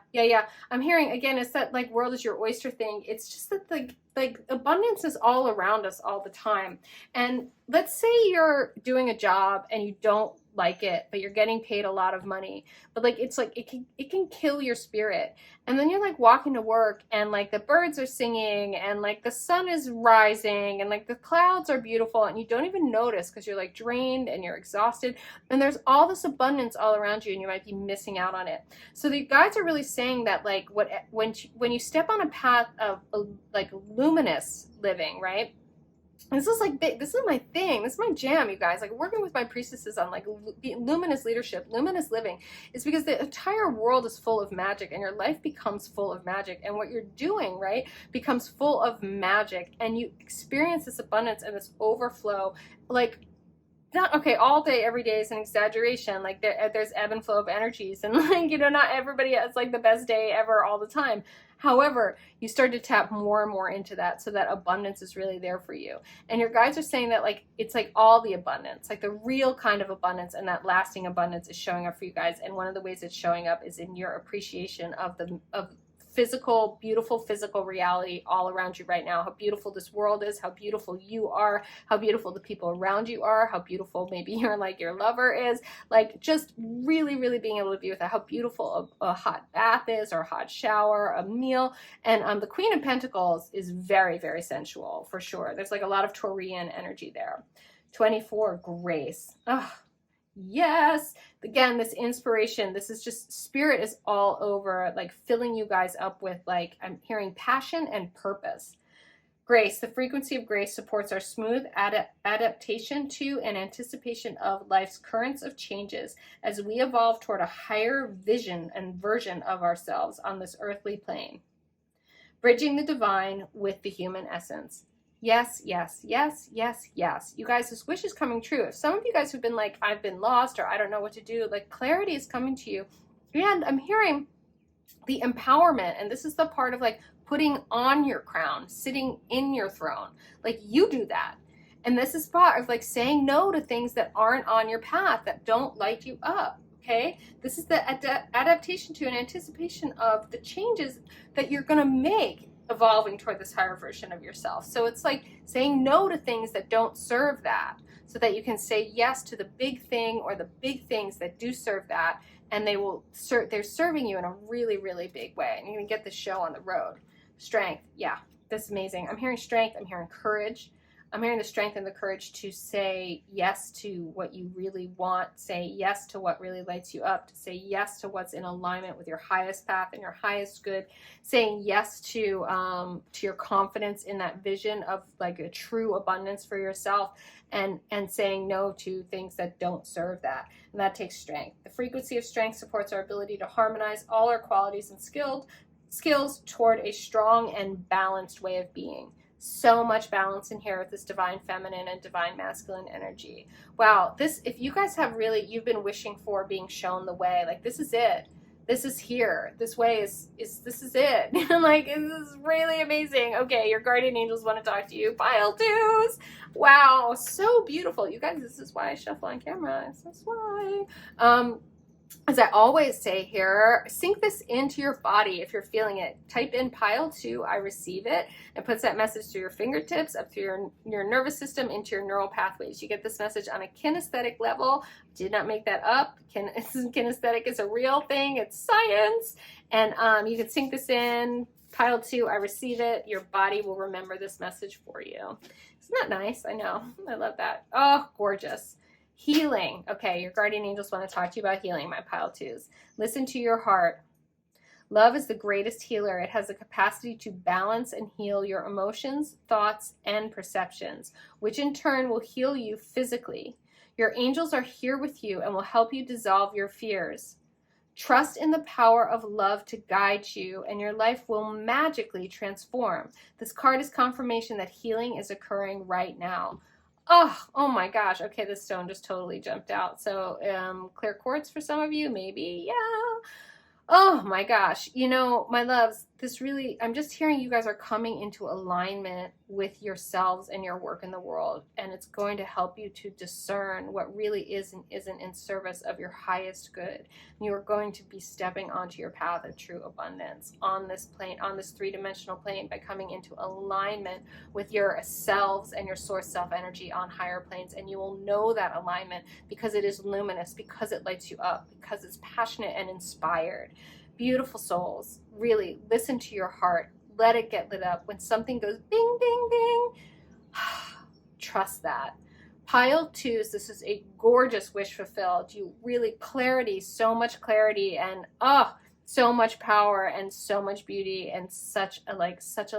I'm hearing, again, it's that like world is your oyster thing. It's just that like abundance is all around us all the time. And let's say you're doing a job and you don't like it, but you're getting paid a lot of money, but like it's like it can kill your spirit. And then you're like walking to work, and like the birds are singing, and like the sun is rising, and like the clouds are beautiful, and you don't even notice because you're like drained and you're exhausted, and there's all this abundance all around you, and you might be missing out on it. So the guides are really saying that like when you step on a path of like luminous living, right? This is like this is my thing. This is my jam, you guys. Like working with my priestesses on like luminous leadership, luminous living, is because the entire world is full of magic, and your life becomes full of magic, and what you're doing, right, becomes full of magic, and you experience this abundance and this overflow. Like, not okay, all day, every day is an exaggeration. Like there's ebb and flow of energies, and like, you know, not everybody has like the best day ever all the time. However, you start to tap more and more into that, so that abundance is really there for you. And your guides are saying that like it's like all the abundance, like the real kind of abundance, and that lasting abundance is showing up for you guys. And one of the ways it's showing up is in your appreciation of physical, beautiful physical reality all around you right now. How beautiful this world is, how beautiful you are, how beautiful the people around you are, how beautiful maybe your lover is, like just really, really being able to be with that, how beautiful a hot bath is, or a hot shower, a meal. And the Queen of Pentacles is very, very sensual for sure. There's like a lot of Taurian energy there. 24, grace. Oh, yes. Again, this inspiration, this is just, spirit is all over, like filling you guys up with, like, I'm hearing passion and purpose. Grace, the frequency of grace supports our smooth adaptation to and anticipation of life's currents of changes as we evolve toward a higher vision and version of ourselves on this earthly plane. Bridging the divine with the human essence. Yes, yes, yes, yes, yes. You guys, this wish is coming true. If some of you guys have been like, I've been lost, or I don't know what to do, like clarity is coming to you. And I'm hearing the empowerment, and this is the part of like putting on your crown, sitting in your throne. Like you do that. And this is part of like saying no to things that aren't on your path, that don't light you up. Okay, this is the adaptation to and anticipation of the changes that you're going to make, evolving toward this higher version of yourself. So it's like saying no to things that don't serve that, so that you can say yes to the big thing or the big things that do serve that, and they're serving you in a really, really big way, and you're gonna get the show on the road. Strength, yeah, that's amazing. I'm hearing strength, I'm hearing courage. I'm hearing the strength and the courage to say yes to what you really want, say yes to what really lights you up, to say yes to what's in alignment with your highest path and your highest good, saying yes to your confidence in that vision of like a true abundance for yourself, and saying no to things that don't serve that. And that takes strength. The frequency of strength supports our ability to harmonize all our qualities and skills toward a strong and balanced way of being. So much balance in here with this divine feminine and divine masculine energy. Wow, this, if you guys have really, you've been wishing for being shown the way, like this is it. This is here. This way is this is it. Like, this is really amazing. Okay, your guardian angels want to talk to you. Pile twos. Wow, so beautiful. You guys, this is why I shuffle on camera. This is why. As I always say here, sink this into your body if you're feeling it. Type in pile 2, I receive it, and puts that message through your fingertips, up through your nervous system, into your neural pathways. You get this message on a kinesthetic level. Did not make that up. Kinesthetic is a real thing. It's science. And you can sink this in. Pile 2, I receive it. Your body will remember this message for you. Isn't that nice? I know. I love that. Oh, gorgeous. Healing. Okay, your guardian angels want to talk to you about healing, my pile 2s. Listen to your heart. Love is the greatest healer. It has the capacity to balance and heal your emotions, thoughts, and perceptions, which in turn will heal you physically. Your angels are here with you and will help you dissolve your fears. Trust in the power of love to guide you, and your life will magically transform. This card is confirmation that healing is occurring right now. Oh my gosh. Okay, this stone just totally jumped out. So clear quartz for some of you, maybe. Yeah. Oh my gosh. You know, my loves, this really, I'm just hearing you guys are coming into alignment with yourselves and your work in the world. And it's going to help you to discern what really is and isn't in service of your highest good. And you are going to be stepping onto your path of true abundance on this plane, on this three-dimensional plane, by coming into alignment with your selves and your source self energy on higher planes. And you will know that alignment because it is luminous, because it lights you up, because it's passionate and inspired. Beautiful souls, really listen to your heart. Let it get lit up. When something goes bing, bing, bing, trust that. Pile 2s, this is a gorgeous wish fulfilled. You really, clarity, so much clarity, and so much power and so much beauty, and such a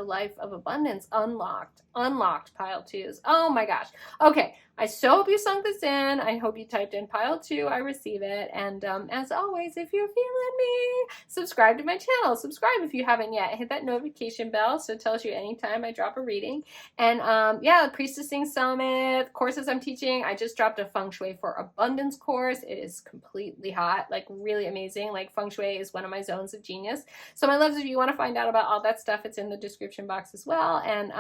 life of abundance unlocked pile 2s. Oh my gosh. Okay, I so hope you sunk this in. I hope you typed in pile 2, I receive it. And as always, if you're feeling me, subscribe to my channel. Subscribe if you haven't yet. Hit that notification bell so it tells you anytime I drop a reading. And yeah, Priestessing Summit courses I'm teaching. I just dropped a Feng Shui for Abundance course. It is completely hot, like really amazing. Like, Feng Shui is one of my zones of genius. So my loves, if you want to find out about all that stuff, it's in the description box as well. And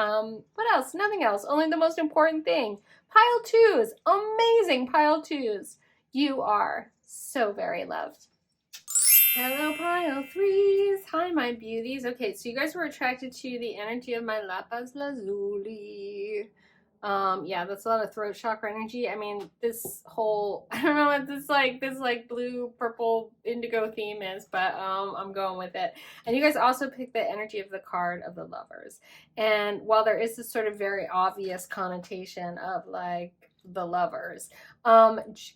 what else? Nothing else. Only the most important thing. Pile 2s, amazing pile 2s. You are so very loved. Hello, pile 3s. Hi, my beauties. Okay, so you guys were attracted to the energy of my Lapis Lazuli. Yeah, that's a lot of throat chakra energy. I mean, this whole, I don't know what this blue, purple, indigo theme is, but I'm going with it. And you guys also picked the energy of the card of the Lovers. And while there is this sort of very obvious connotation of like the Lovers,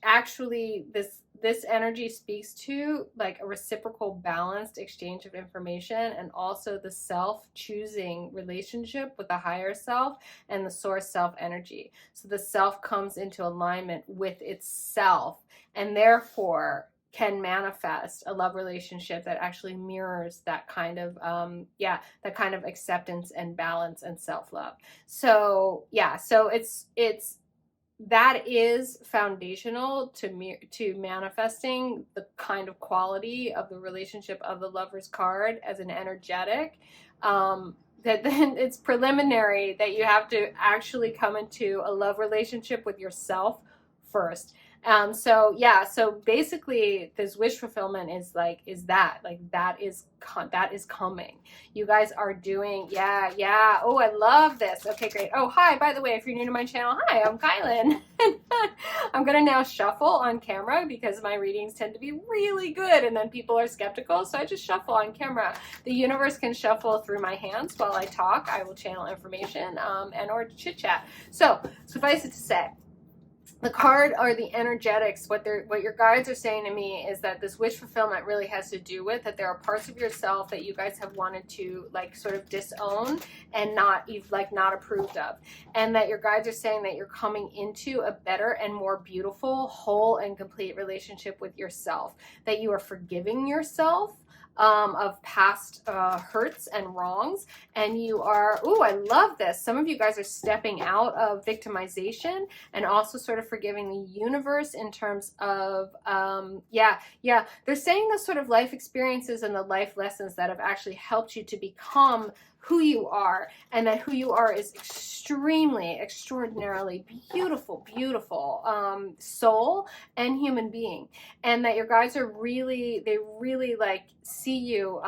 actually this energy speaks to like a reciprocal, balanced exchange of information, and also the self-choosing relationship with the higher self and the source self energy. So the self comes into alignment with itself, and therefore can manifest a love relationship that actually mirrors that kind of that kind of acceptance and balance and self-love. So yeah, so it's that is foundational to manifesting the kind of quality of the relationship of the Lover's card as an energetic. That then it's preliminary that you have to actually come into a love relationship with yourself first. So yeah, so basically this wish fulfillment is that is coming. You guys are doing, yeah. Oh, I love this. Okay, great. Oh, hi, by the way, if you're new to my channel, hi, I'm Kylan. I'm gonna now shuffle on camera because my readings tend to be really good and then people are skeptical, so I just shuffle on camera. The universe can shuffle through my hands while I talk. I will channel information and or chit chat. So suffice it to say, the card are the energetics. What your guides are saying to me is that this wish fulfillment really has to do with that there are parts of yourself that you guys have wanted to like sort of disown and not approved of, and that your guides are saying that you're coming into a better and more beautiful, whole and complete relationship with yourself, that you are forgiving yourself of past hurts and wrongs, and you are, ooh, I love this. Some of you guys are stepping out of victimization and also sort of forgiving the universe in terms of, they're saying the sort of life experiences and the life lessons that have actually helped you to become who you are, and that who you are is extremely, extraordinarily beautiful, soul and human being, and that your guides are really, they really like see you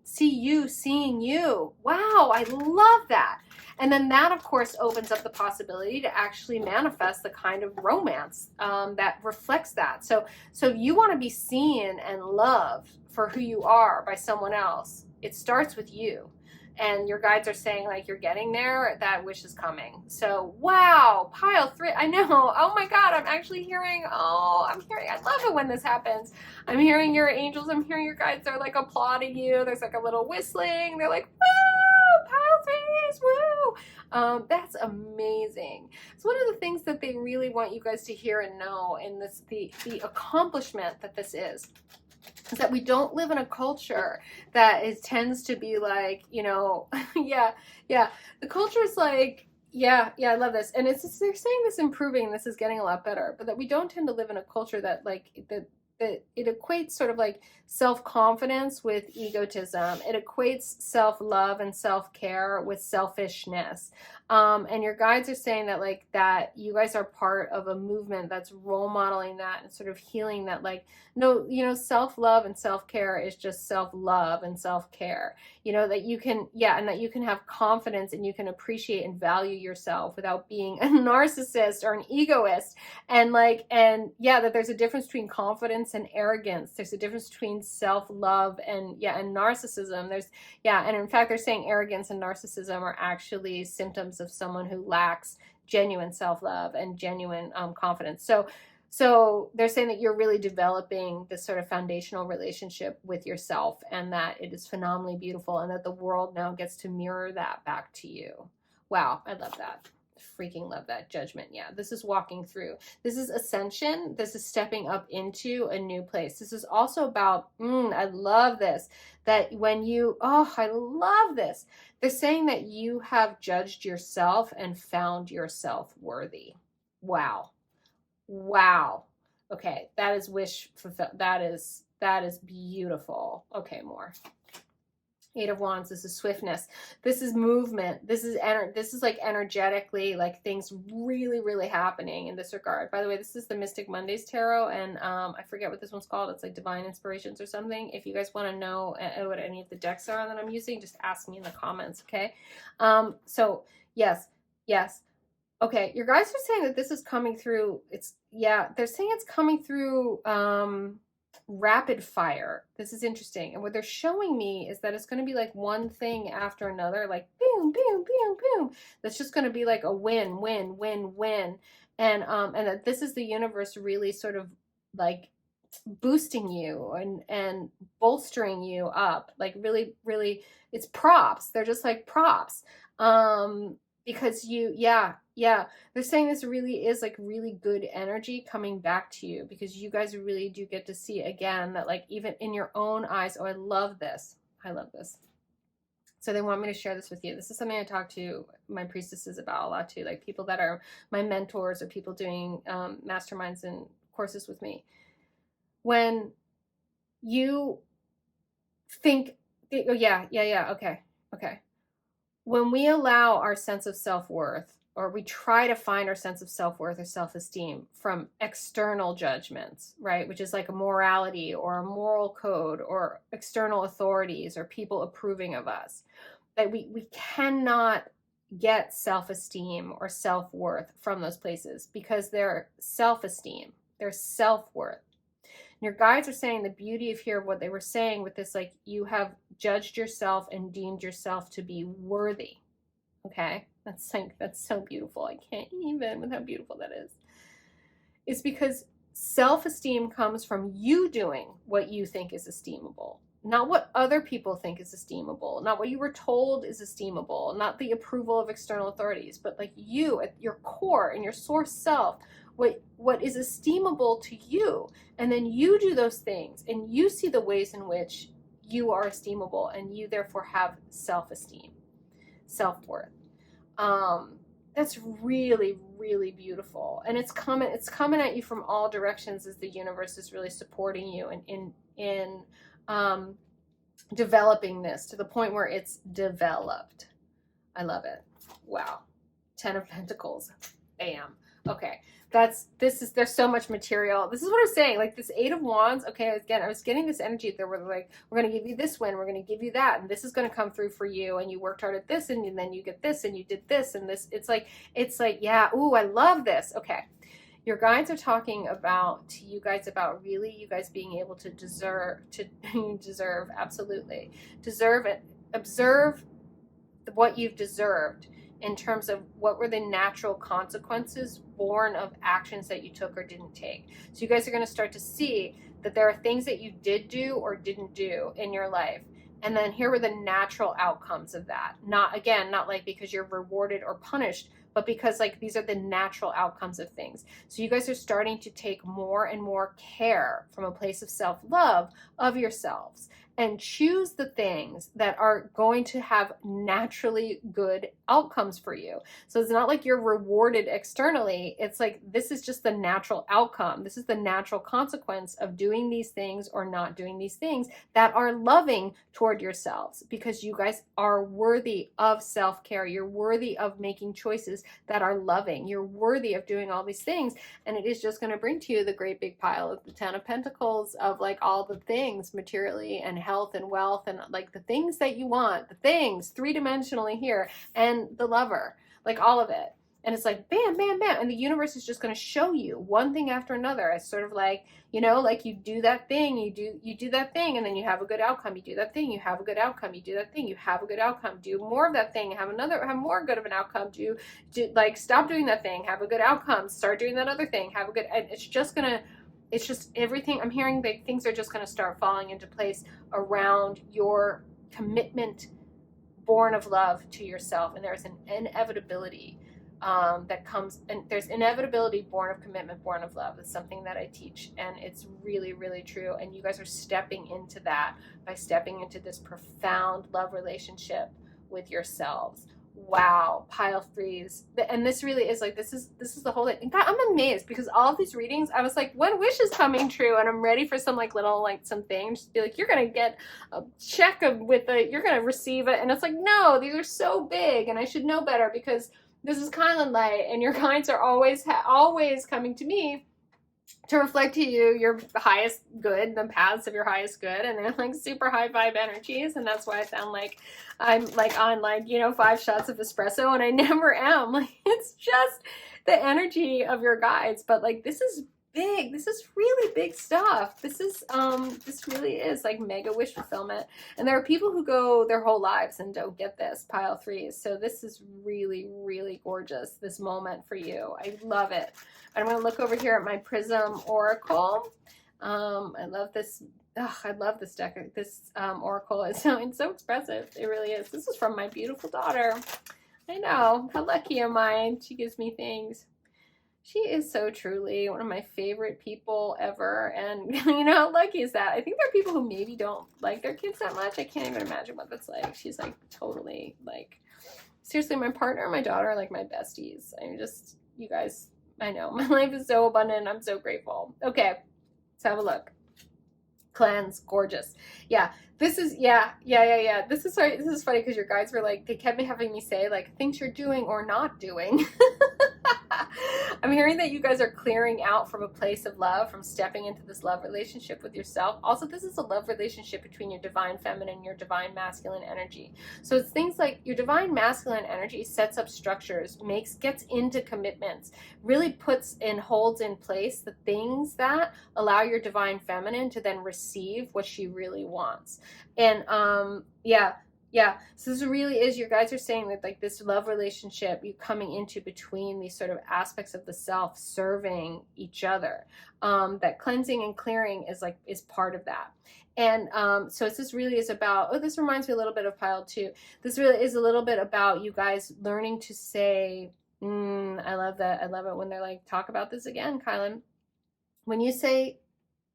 seeing you. Wow, I love that. And then that, of course, opens up the possibility to actually manifest the kind of romance that reflects that. So you want to be seen and loved for who you are by someone else. It starts with you. And your guides are saying like you're getting there, that wish is coming. So wow, pile 3, I know. Oh my God, I'm actually hearing, I love it when this happens. I'm hearing your angels, I'm hearing your guides, they're like applauding you. There's like a little whistling. They're like, woo, pile 3s, woo. That's amazing. It's one of the things that they really want you guys to hear and know in this, the accomplishment that this is that we don't live in a culture that tends to be like, yeah. The culture is like, yeah, I love this. And they're saying this improving, this is getting a lot better, but that we don't tend to live in a culture that that it equates sort of like self-confidence with egotism. It equates self-love and self-care with selfishness. And your guides are saying that like that you guys are part of a movement that's role modeling that and sort of healing that, like, no, self-love and self-care is just self-love and self-care, that you can, and that you can have confidence and you can appreciate and value yourself without being a narcissist or an egoist. And that there's a difference between confidence and arrogance. There's a difference between self-love and narcissism. And in fact, they're saying arrogance and narcissism are actually symptoms of someone who lacks genuine self-love and genuine confidence. So they're saying that you're really developing this sort of foundational relationship with yourself, and that it is phenomenally beautiful, and that the world now gets to mirror that back to you. Wow, I love that. Freaking love that. Judgment. Yeah, this is walking through. This is ascension. This is stepping up into a new place. This is also about, I love this, that when you, I love this. They're saying that you have judged yourself and found yourself worthy. Wow. Okay, that is wish fulfilled. That is beautiful. Okay, more. 8 of Wands. This is swiftness. This is movement. This is like energetically, like things really, really happening in this regard. By the way, this is the Mystic Mondays Tarot, and I forget what this one's called. It's like Divine Inspirations or something. If you guys want to know what any of the decks are that I'm using, just ask me in the comments, okay? So yes. Okay, your guys are saying that this is coming through. They're saying it's coming through rapid fire. This is interesting. And what they're showing me is that it's going to be like one thing after another, like boom, boom, boom, boom. That's just going to be like a win, win, win, win. And that this is the universe really sort of like boosting you and bolstering you up. Like really, really, it's props. They're just like props. Because they're saying this really is like really good energy coming back to you, because you guys really do get to see again that like even in your own eyes, I love this. So they want me to share this with you. This is something I talk to my priestesses about a lot too, like people that are my mentors or people doing masterminds and courses with me. When you think, okay. When we allow our sense of self-worth or we try to find our sense of self-worth or self-esteem from external judgments, right? Which is like a morality or a moral code or external authorities or people approving of us. That we cannot get self-esteem or self-worth from those places because they're self-esteem, they're self-worth. And your guides are saying the beauty of here, what they were saying with this, like you have judged yourself and deemed yourself to be worthy. Okay, that's so beautiful. I can't even with how beautiful that is. It's because self-esteem comes from you doing what you think is esteemable, not what other people think is esteemable, not what you were told is esteemable, not the approval of external authorities, but like you at your core and your source self, what is esteemable to you. And then you do those things and you see the ways in which you are esteemable and you therefore have self-esteem, self-worth. That's really, really beautiful. And it's coming at you from all directions as the universe is really supporting you in developing this to the point where it's developed. I love it. Wow. 10 of Pentacles. Bam. Okay. There's so much material. This is what I'm saying. Like this 8 of Wands. Okay. Again, I was getting this energy there where they're like, we're going to give you this win. We're going to give you that. And this is going to come through for you. And you worked hard at this. And then you get this and you did this and this. It's like, yeah. Ooh, I love this. Okay. Your guides are talking about to you guys about really you guys being able to deserve, absolutely. Deserve it. Observe what you've deserved in terms of what were the natural consequences born of actions that you took or didn't take. So you guys are going to start to see that there are things that you did do or didn't do in your life. And then here were the natural outcomes of that. Not like because you're rewarded or punished, but because like these are the natural outcomes of things. So you guys are starting to take more and more care from a place of self-love of yourselves and choose the things that are going to have naturally good outcomes for you. So it's not like you're rewarded externally. It's like, this is just the natural outcome. This is the natural consequence of doing these things or not doing these things that are loving toward yourselves, because you guys are worthy of self-care. You're worthy of making choices that are loving. You're worthy of doing all these things. And it is just going to bring to you the great big pile of the 10 of Pentacles of like all the things materially and health and wealth and like the things that you want, the things three-dimensionally here, and the lover, like all of it. And it's like bam, bam, bam. And the universe is just going to show you one thing after another. It's sort of like, you know, like you do that thing, you do that thing, and then you have a good outcome. You do that thing, you have a good outcome. You do that thing, you have a good outcome. Do more of that thing, have more good of an outcome. Do like stop doing that thing, have a good outcome. Start doing that other thing, have a good. It's just everything. I'm hearing that things are just going to start falling into place around your commitment born of love to yourself. And there's an inevitability that comes, and there's inevitability born of commitment, born of love. It's something that I teach, and it's really, really true. And you guys are stepping into that by stepping into this profound love relationship with yourselves. Wow, pile threes. And this really is like, this is the whole thing. God, I'm amazed because all of these readings, I was like, one wish is coming true, and I'm ready for some like little like some things. Just be like, you're gonna get a check you're gonna receive it, and it's like, no, these are so big, and I should know better because this is kylinlight, and your guides are always coming to me to reflect to you your highest good, the paths of your highest good, and they're like super high vibe energies, and that's why I sound like I'm like on like, you know, 5 shots of espresso, and I never am. Like, it's just the energy of your guides. But like, this is big. This is really big stuff. This really is like mega wish fulfillment. And there are people who go their whole lives and don't get this, pile threes. So this is really, really gorgeous, this moment for you. I love it. I'm going to look over here at my Prism Oracle. I love this. I love this deck. This Oracle is it's so expressive. It really is. This is from my beautiful daughter. I know. How lucky am I? She gives me things. She is so truly one of my favorite people ever. And you know, how lucky is that? I think there are people who maybe don't like their kids that much. I can't even imagine what that's like. She's like totally like, seriously, my partner and my daughter are like my besties. I'm just, you guys, I know. My life is so abundant. I'm so grateful. Okay, let's have a look. Cleanse, gorgeous. Yeah, this is, yeah. This is sorry, this is funny because your guides were like, they kept having me say like things you're doing or not doing. I'm hearing that you guys are clearing out from a place of love, from stepping into this love relationship with yourself. Also, this is a love relationship between your divine feminine and your divine masculine energy. So it's things like your divine masculine energy sets up structures, gets into commitments, really puts and holds in place the things that allow your divine feminine to then receive what she really wants. And yeah. So this really is, your guides are saying that like this love relationship, you coming into between these sort of aspects of the self serving each other. That cleansing and clearing is part of that. And so this really is about, oh, this reminds me a little bit of pile 2. This really is a little bit about you guys learning to say, I love that. I love it when they're like, talk about this again, Kylan. When you say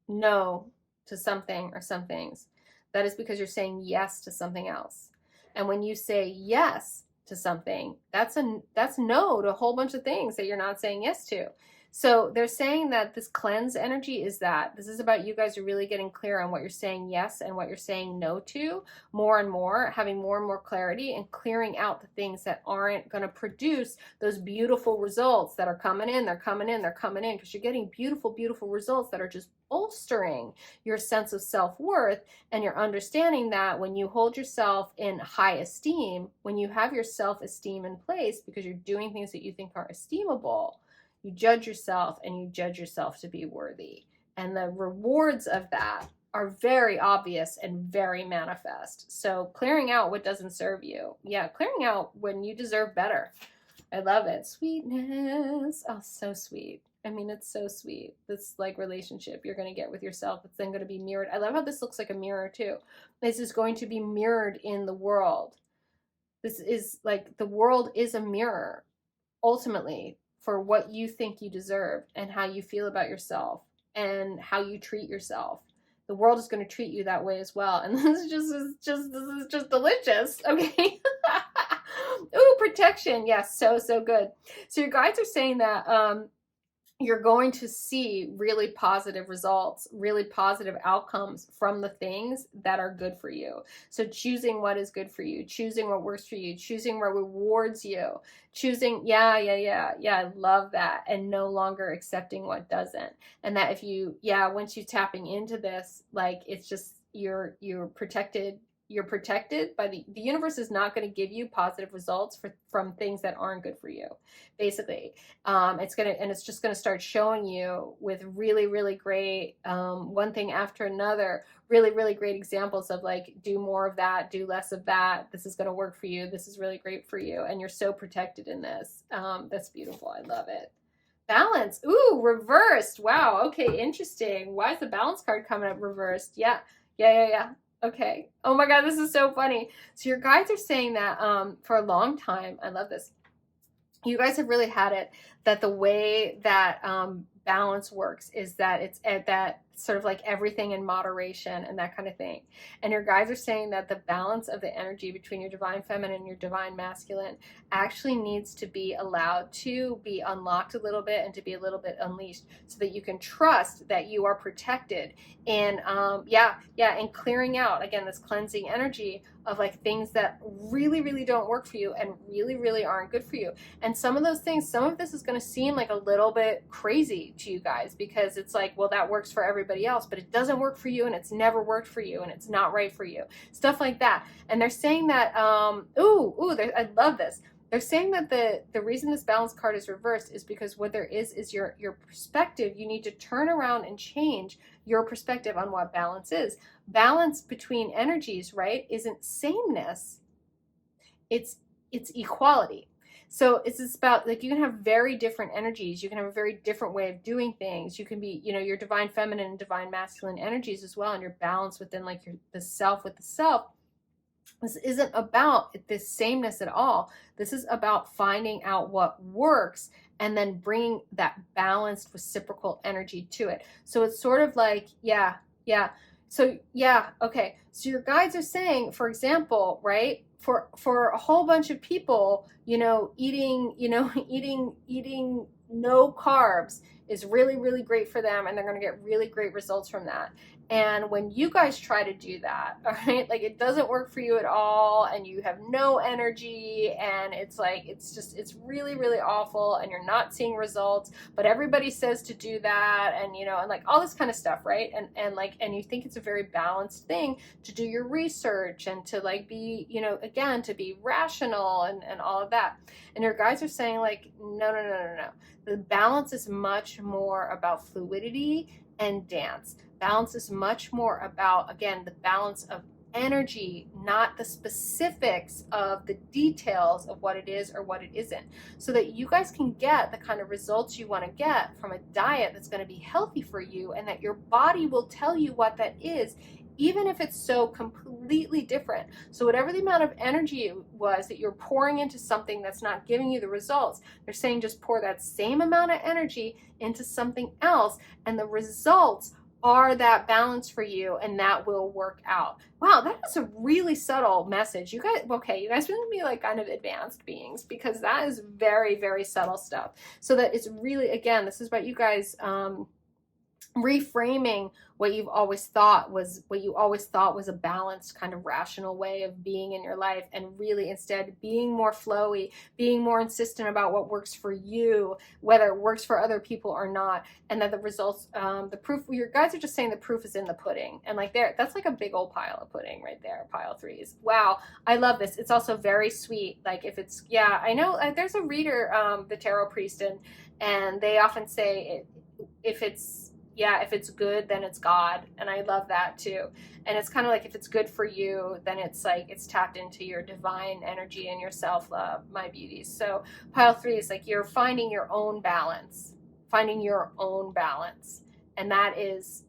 no to something or some things, that is because you're saying yes to something else. And when you say yes to something, that's no to a whole bunch of things that you're not saying yes to. So they're saying that this cleanse energy is that this is about you guys are really getting clear on what you're saying yes and what you're saying no to more and more, having more and more clarity and clearing out the things that aren't going to produce those beautiful results that are coming in. They're coming in because you're getting beautiful, beautiful results that are just bolstering your sense of self-worth, and you're understanding that when you hold yourself in high esteem, when you have your self-esteem in place because you're doing things that you think are esteemable, you judge yourself and you judge yourself to be worthy. And the rewards of that are very obvious and very manifest. So clearing out what doesn't serve you. Yeah, clearing out when you deserve better. I love it. Sweetness. Oh, so sweet. I mean, it's so sweet. This like relationship you're going to get with yourself, it's then going to be mirrored. I love how this looks like a mirror too. This is going to be mirrored in the world. This is like, the world is a mirror ultimately for what you think you deserve and how you feel about yourself and how you treat yourself. The world is going to treat you that way as well. And this is just delicious. Okay. Ooh, protection. Yes. So good. So your guides are saying that, you're going to see really positive results, really positive outcomes from the things that are good for you. So choosing what is good for you, choosing what works for you, choosing what rewards you, choosing, yeah, I love that. And no longer accepting what doesn't. And that if you, once you tapping into this, like, it's just, you're protected. You're protected by the universe is not going to give you positive results from things that aren't good for you. Basically, it's just going to start showing you with really, really great, one thing after another, really, really great examples of like, do more of that, do less of that. This is going to work for you. This is really great for you. And you're so protected in this. That's beautiful. I love it. Balance. Ooh, reversed. Wow. Okay. Interesting. Why is the balance card coming up reversed? Yeah. Okay. Oh my God, this is so funny. So your guides are saying that for a long time, I love this. You guys have really had it that the way that balance works is that it's at that sort of like everything in moderation and that kind of thing. And your guides are saying that the balance of the energy between your divine feminine and your divine masculine actually needs to be allowed to be unlocked a little bit and to be a little bit unleashed so that you can trust that you are protected. And and clearing out, again, this cleansing energy of like things that really, really don't work for you and really, really aren't good for you. And some of those things, some of this is going to seem like a little bit crazy to you guys because it's like, well, that works for everybody else, but it doesn't work for you and it's never worked for you and it's not right for you. Stuff like that. And they're saying that, I love this. They're saying that the reason this balance card is reversed is because what there is your perspective. You need to turn around and change your perspective on what balance is. Balance between energies, right, isn't sameness. It's equality. So it's about like you can have very different energies. You can have a very different way of doing things. You can be, your divine feminine and divine masculine energies as well, and your balance within like the self with the self. This isn't about this sameness at all. This is about finding out what works and then bringing that balanced reciprocal energy to it. So it's sort of like, So okay. So your guides are saying, for example, right, for a whole bunch of people, eating, eating no carbs is really, really great for them, and they're going to get really great results from that. And when you guys try to do that, all right, like it doesn't work for you at all, and you have no energy, and it's like, it's really, really awful, and you're not seeing results, but everybody says to do that, and and like all this kind of stuff, right? And you think it's a very balanced thing to do your research and to like be, again, to be rational and all of that. And your guides are saying like, no. The balance is much more about fluidity and dance. Balance is much more about, again, the balance of energy, not the specifics of the details of what it is or what it isn't, so that you guys can get the kind of results you want to get from a diet that's going to be healthy for you, and that your body will tell you what that is, even if it's so completely different. So whatever the amount of energy was that you're pouring into something that's not giving you the results, they're saying just pour that same amount of energy into something else, and the results are that balance for you, and that will work out. Wow, that is a really subtle message. You guys want to be like kind of advanced beings, because that is very, very subtle stuff. So that it's really, again, this is about you guys reframing what you always thought was a balanced kind of rational way of being in your life, and really instead being more flowy, being more insistent about what works for you, whether it works for other people or not, and that the results, the proof, your guides are just saying the proof is in the pudding. And like that's like a big old pile of pudding right there, pile 3s. Wow, I love this. It's also very sweet. Like if it's, I know there's a reader, the tarot priest, and they often say if it's good, then it's God. And I love that too. And it's kind of like, if it's good for you, then it's like, it's tapped into your divine energy and your self-love, my beauties. So pile 3 is like, you're finding your own balance. And that is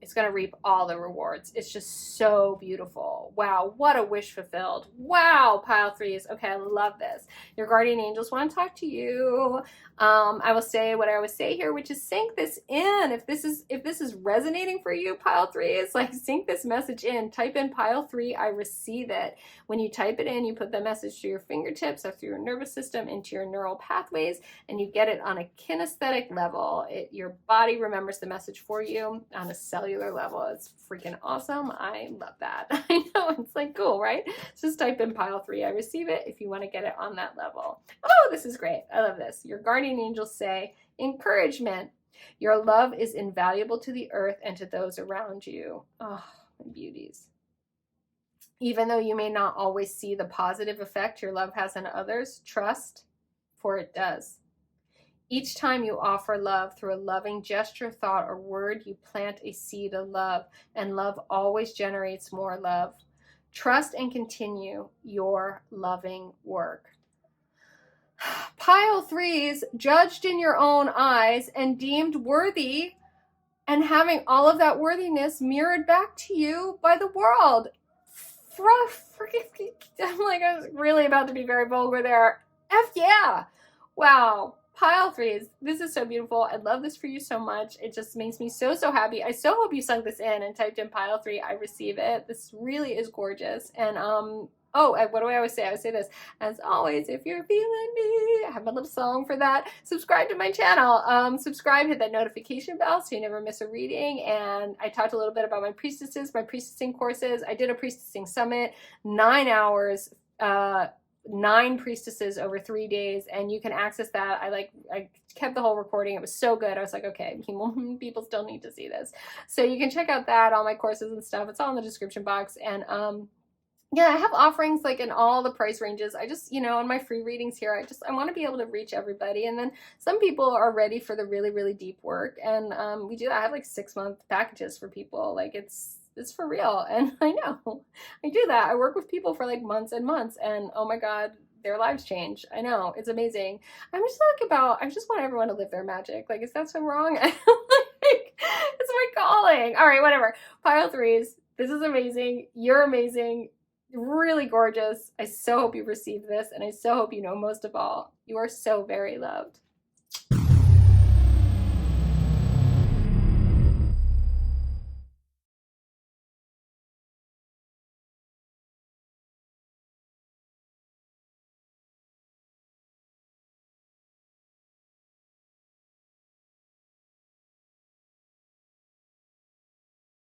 it's going to reap all the rewards. It's just so beautiful. Wow, what a wish fulfilled. Wow, pile 3s. Okay, I love this. Your guardian angels want to talk to you. I will say what I always say here, which is sink this in. If this is resonating for you, pile 3, it's like, sink this message in. Type in pile 3, I receive it. When you type it in, you put the message to your fingertips or through your nervous system into your neural pathways, and you get it on a kinesthetic level. Your body remembers the message for you on a cellular level. It's freaking awesome. I love that. I know, it's like cool, right? So just type in pile 3, I receive it, if you want to get it on that level. Oh, this is great. I love this. Your guardian angels say, encouragement. Your love is invaluable to the earth and to those around you. Oh, my beauties. Even though you may not always see the positive effect your love has on others, trust, for it does. Each time you offer love through a loving gesture, thought, or word, you plant a seed of love, and love always generates more love. Trust and continue your loving work. Pile 3s, judged in your own eyes and deemed worthy, and having all of that worthiness mirrored back to you by the world. I'm like, I was really about to be very vulgar there. F yeah. Wow. Pile 3s. This is so beautiful. I love this for you so much. It just makes me so, so happy. I so hope you sunk this in and typed in pile 3, I receive it. This really is gorgeous. And, what do I always say? I always say this. As always, if you're feeling me, I have a little song for that. Subscribe to my channel. Subscribe, hit that notification bell so you never miss a reading. And I talked a little bit about my priestesses, my priestessing courses. I did a priestessing summit, 9 hours, 9 priestesses over 3 days, and you can access that. I kept the whole recording. It was so good. I was like, okay, people still need to see this. So you can check out that, all my courses and stuff. It's all in the description box. And yeah, I have offerings like in all the price ranges. I just, on my free readings here, I want to be able to reach everybody. And then some people are ready for the really, really deep work. And we do that. I have like 6-month packages for people. Like it's for real. And I know I do that. I work with people for like months and months, and oh my God, their lives change. I know, it's amazing. I just want everyone to live their magic. Like, is that so wrong? Like, it's my calling. All right, whatever. Pile 3s. This is amazing. You're amazing. Really gorgeous. I so hope you receive this, and I so hope you know, most of all, you are so very loved.